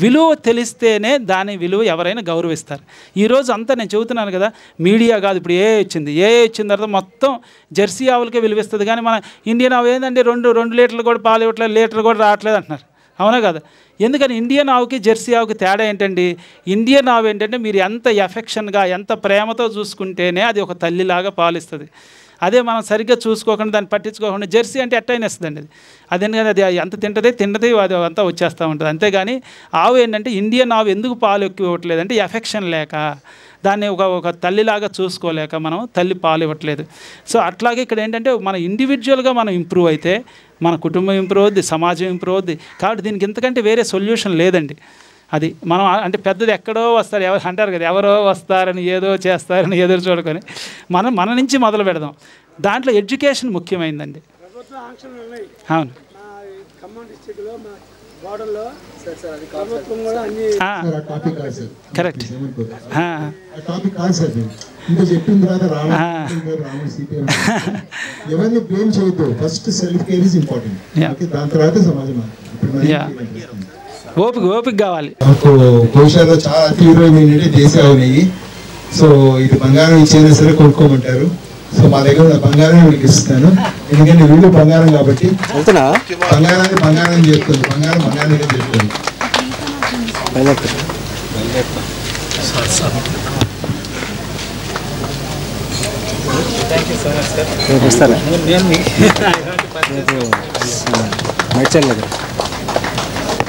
విలువ తెలిస్తేనే దాని విలువ ఎవరైనా గౌరవిస్తారు. ఈరోజు అంతా నేను చెబుతున్నాను కదా, మీడియా కాదు, ఇప్పుడు ఏ వచ్చిన తర్వాత మొత్తం జెర్సీ ఆవులకే విలువిస్తుంది. కానీ మన ఇండియన్ ఆవు ఏంటంటే 2 లీటర్లు కూడా పాలు ఇవ్వట్లేదు, లీటర్ కూడా రావట్లేదు అంటున్నారు. అవునా కదా? ఎందుకని ఇండియన్ ఆవుకి జెర్సీ ఆవుకి తేడా ఏంటండి? ఇండియన్ ఆవు ఏంటంటే మీరు ఎంత ఎఫెక్షన్గా ఎంత ప్రేమతో చూసుకుంటేనే అది ఒక తల్లిలాగా పాలిస్తుంది. అదే మనం సరిగ్గా చూసుకోకుండా దాన్ని పట్టించుకోకుండా జెర్సీ అంటే ఎట్టయినా వస్తుందండి. అది ఎందుకంటే అది ఎంత తింటది అది అంతా వచ్చేస్తూ ఉంటుంది. అంతేగాని ఆవు ఏంటంటే ఇండియన్ ఆవు ఎందుకు పాలు ఎక్కువ ఇవ్వట్లేదంటే ఎఫెక్షన్ లేక, దాన్ని ఒక తల్లిలాగా చూసుకోలేక మనం తల్లి పాలు ఇవ్వట్లేదు. సో అట్లాగే ఇక్కడ ఏంటంటే మన ఇండివిజువల్గా మనం ఇంప్రూవ్ అయితే మన కుటుంబం ఇంప్రూవ్ అవుద్ది, సమాజం ఇంప్రూవ్ అవుద్ది. కాబట్టి దీనికి ఇంతకంటే వేరే సొల్యూషన్ లేదండి. అది మనం అంటే పెద్దది ఎక్కడో వస్తారు, ఎవరు అంటారు కదా, ఎవరో వస్తారని ఏదో చేస్తారని ఎదురు చూడుకొని మన నుంచి మొదలు పెడదాం. దాంట్లో ఎడ్యుకేషన్ ముఖ్యమైందండి. ప్రభుత్వ ఆంక్షలు ఉన్నాయి. అవును, మా ఖమ్మం డిస్ట్రిక్ట్లో మా బోర్డర్లో ప్రభుత్వం కూడా అన్ని టాపిక్ కాదు సార్, కరెక్ట్. టాపిక్ కాదు సార్. ఇంకా చెప్పిన తర్వాత రాముడు సీత ఎవరిని బ్లేమ్ చేయొద్దు. First self care is important. దాని తర్వాత సమాజం. ఓపిక కావాలి. మాకు కోశాలో చాలా తీవ్రమైన ఏంటంటే దేశాలు నెయ్యి. సో ఇది బంగారం ఇచ్చైనా సరే కొనుక్కోమంటారు. సో మా దగ్గర ఉన్న బంగారం వీళ్ళకి ఇస్తున్నాను. ఎందుకంటే వీళ్ళు బంగారం కాబట్టి బంగారాన్ని చెప్తుంది, బంగారాన్ని చెప్తుంది.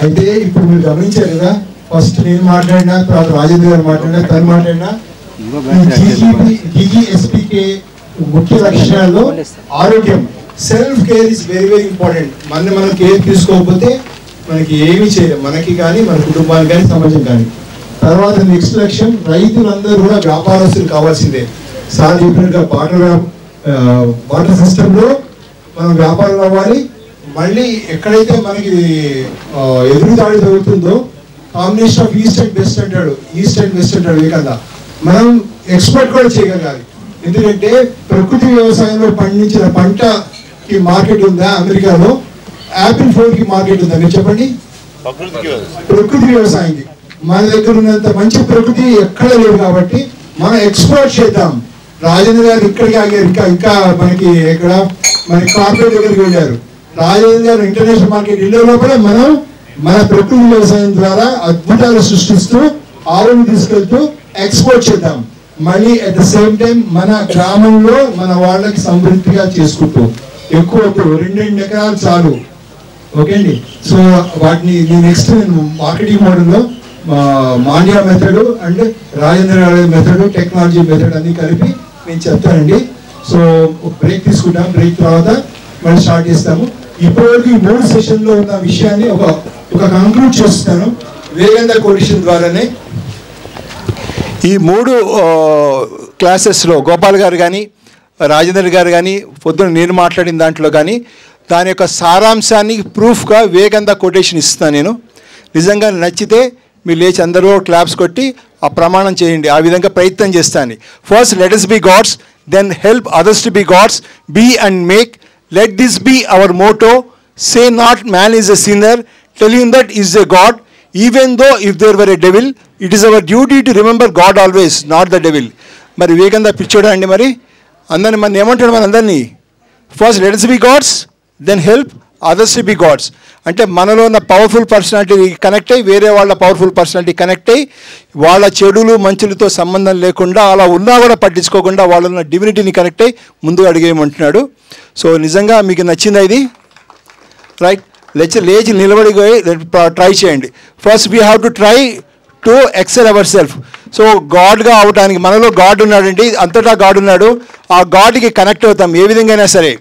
అయితే ఇప్పుడు మీరు గమనించారు కదా, ఫస్ట్ నేను మాట్లాడినా, తర్వాత రాజేంద్ర గారు మాట్లాడినా, తను మాట్లాడినా. GGSPK ముఖ్య లక్షణాల్లో ఆరోగ్యం, self care is very very important. మనం కేర్ తీసుకోకపోతే మనకి ఏమీ చేయలేం, మనకి కానీ మన కుటుంబానికి కానీ సమాజం కానీ. తర్వాత నెక్స్ట్ లక్ష్యం, రైతులందరూ కూడా వ్యాపారస్తులు కావాల్సిందే. సార్ చెప్పినట్టుగా వాటర్ సిస్టంలో మనం వ్యాపారం అవ్వాలి. మళ్ళీ ఎక్కడైతే మనకి ఎదురుదాడి జరుగుతుందో, combination of east and west అంటాడు కదా, మనం ఎక్స్పోర్ట్ కూడా చేయగలగాలి. ఎందుకంటే ప్రకృతి వ్యవసాయంలో పండించిన పంటకి మార్కెట్ ఉందా అమెరికాలో? యాపిల్ ఫోన్కి మార్కెట్ ఉందా? మీరు చెప్పండి. ప్రకృతి వ్యవసాయానికి మన దగ్గర ఉన్నంత మంచి ప్రకృతి ఎక్కడ లేదు కాబట్టి మనం ఎక్స్పోర్ట్ చేద్దాం. రాజేంద్ర గారు ఇక్కడికి ఆగారు, ఇంకా మనకి ఇక్కడ మనకి కార్పొరేట్ దగ్గరికి వెళ్ళారు. రాజేంద్ర గారు ఇంటర్నేషనల్ మార్కెట్ వెళ్ళే లోపల మనం మన ప్రకృతి వ్యవసాయం ద్వారా అద్భుతాలు సృష్టిస్తూ ఆవును తీసుకెళ్తూ ఎక్స్పోర్ట్ చేద్దాం. మళ్ళీ అట్ ద సేమ్ టైం మన గ్రామంలో మన వాళ్ళకి సమృద్ధిగా చేసుకుంటూ, ఎక్కువ 2 ఎకరాలు చాలు. ఓకే అండి. సో వాటిని నెక్స్ట్ నేను మార్కెటింగ్ మోడల్లో Mandya method and Rajendra method, technology method అన్ని కలిపి నేను చెప్తానండి. సో బ్రేక్ తీసుకుంటాం, బ్రేక్ తర్వాత మళ్ళీ స్టార్ట్ చేస్తాము. ఇప్పటివరకు ఈ 3 సెషన్లో ఉన్న విషయాన్ని ఒక కంక్లూడ్ చేస్తున్నాను వేగంగా కొటేషన్ ద్వారానే. ఈ 3 క్లాసెస్లో గోపాల్ గారు కానీ రాజేంద్ర గారు కానీ పొద్దున నేను మాట్లాడిన దాంట్లో కానీ దాని యొక్క సారాంశాన్ని ప్రూఫ్గా వేగంగా కొటేషన్ ఇస్తున్నాను నేను. నిజంగా నచ్చితే మీరు లేచి అందరూ క్లాప్స్ కొట్టి ఆ ప్రమాణం చేయండి. ఆ విధంగా ప్రయత్నం చేస్తాను. First let us be gods, then help others to be gods, be and make. Let this be our motto. Say not man is a sinner, tell him that is a God. Even though if there were a devil, it is our duty to remember God always, not the devil. మరి వేగంగా పిచ్చోడా అండి. మరి అందరిని మన ఏమంటాడు మన అందరినీ? First let us be gods, then help others to be gods. అంటే మనలో ఉన్న పవర్ఫుల్ పర్సనాలిటీ కనెక్ట్ అయ్యి వేరే వాళ్ళ పవర్ఫుల్ పర్సనాలిటీ కనెక్ట్ అయ్యి వాళ్ళ చెడులు మంచులతో సంబంధం లేకుండా అలా ఉన్నా కూడా పట్టించుకోకుండా వాళ్ళ ఉన్న డివినిటీని కనెక్ట్ అయ్యి ముందుకు అడిగేయమంటున్నాడు. సో నిజంగా మీకు నచ్చిందా ఇది? రైట్, లేచి నిలబడి ట్రై చేయండి. First we have to try to excel our self. So గాడ్గా అవడానికి మనలో గాడ్ ఉన్నాడండి, అంతటా గాడ్ ఉన్నాడు. ఆ గాడ్కి కనెక్ట్ అవుతాం ఏ విధంగా అయినా సరే,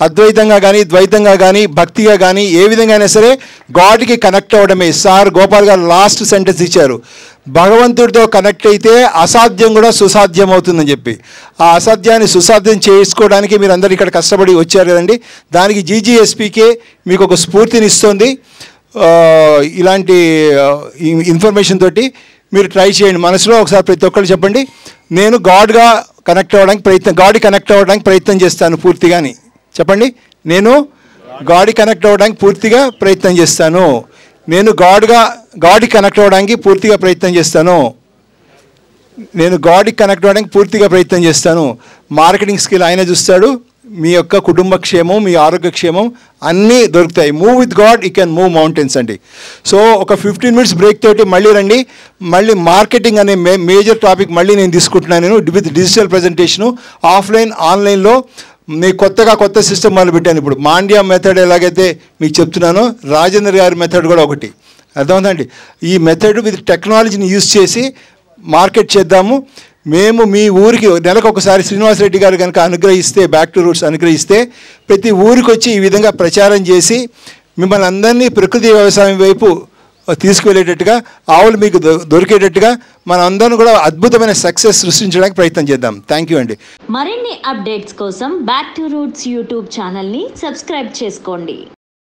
అద్వైతంగా కానీ ద్వైతంగా కానీ భక్తిగా కానీ ఏ విధంగా అయినా సరే గాడ్కి కనెక్ట్ అవ్వడమే. సార్ గోపాల్ గారు లాస్ట్ సెంటెన్స్ ఇచ్చారు, భగవంతుడితో కనెక్ట్ అయితే అసాధ్యం కూడా సుసాధ్యం అవుతుందని చెప్పి. ఆ అసాధ్యాన్ని సుసాధ్యం చేసుకోవడానికి మీరు అందరు ఇక్కడ కష్టపడి వచ్చారు కదండి. దానికి GGSPK మీకు ఒక స్ఫూర్తిని ఇస్తుంది. ఇలాంటి ఇన్ఫర్మేషన్ తోటి మీరు ట్రై చేయండి. మనసులో ఒకసారి ప్రతి ఒక్కరు చెప్పండి, నేను గాడ్కి కనెక్ట్ అవ్వడానికి ప్రయత్నం చేస్తాను పూర్తిగాని. చెప్పండి, నేను గాడ్కి కనెక్ట్ అవ్వడానికి పూర్తిగా ప్రయత్నం చేస్తాను. నేను గాడ్కి కనెక్ట్ అవ్వడానికి పూర్తిగా ప్రయత్నం చేస్తాను. మార్కెటింగ్ స్కిల్ ఆయన చూస్తాడు. మీ యొక్క కుటుంబ క్షేమం, మీ ఆరోగ్య క్షేమం అన్నీ దొరుకుతాయి. Move with God you can move mountains అండి. సో ఒక 15 minutes బ్రేక్ తోటి మళ్ళీ రండి. మళ్ళీ మార్కెటింగ్ అనే మేజర్ టాపిక్ మళ్ళీ నేను తీసుకుంటున్నాను. నేను విత్ డిజిటల్ ప్రజెంటేషను ఆఫ్లైన్ ఆన్లైన్లో నేను కొత్త సిస్టమ్ మొదలుపెట్టాను. ఇప్పుడు మాండ్యా మెథడ్ ఎలాగైతే మీకు చెప్తున్నానో రాజేంద్ర గారి మెథడ్ కూడా ఒకటి అర్థమవుతుందండి. ఈ మెథడ్ విత్ టెక్నాలజీని యూజ్ చేసి మార్కెట్ చేద్దాము. మేము మీ ఊరికి నెలకు ఒకసారి శ్రీనివాసరెడ్డి గారు కనుక అనుగ్రహిస్తే, బ్యాక్ టు రూట్స్ అనుగ్రహిస్తే, ప్రతి ఊరికి వచ్చి ఈ విధంగా ప్రచారం చేసి మిమ్మల్ని అందరినీ ప్రకృతి వ్యవసాయం వైపు తీసుకువెళ్ళేటట్టుగా, ఆవులు మీకు దొరికేటట్టుగా మనం అందరం కూడా అద్భుతమైన సక్సెస్ సృష్టించడానికి ప్రయత్నం చేద్దాం. థ్యాంక్ యూ అండి. మరిన్ని అప్డేట్స్ కోసం బ్యాక్ టు రూట్స్ యూట్యూబ్ ఛానల్ని సబ్స్క్రైబ్ చేసుకోండి.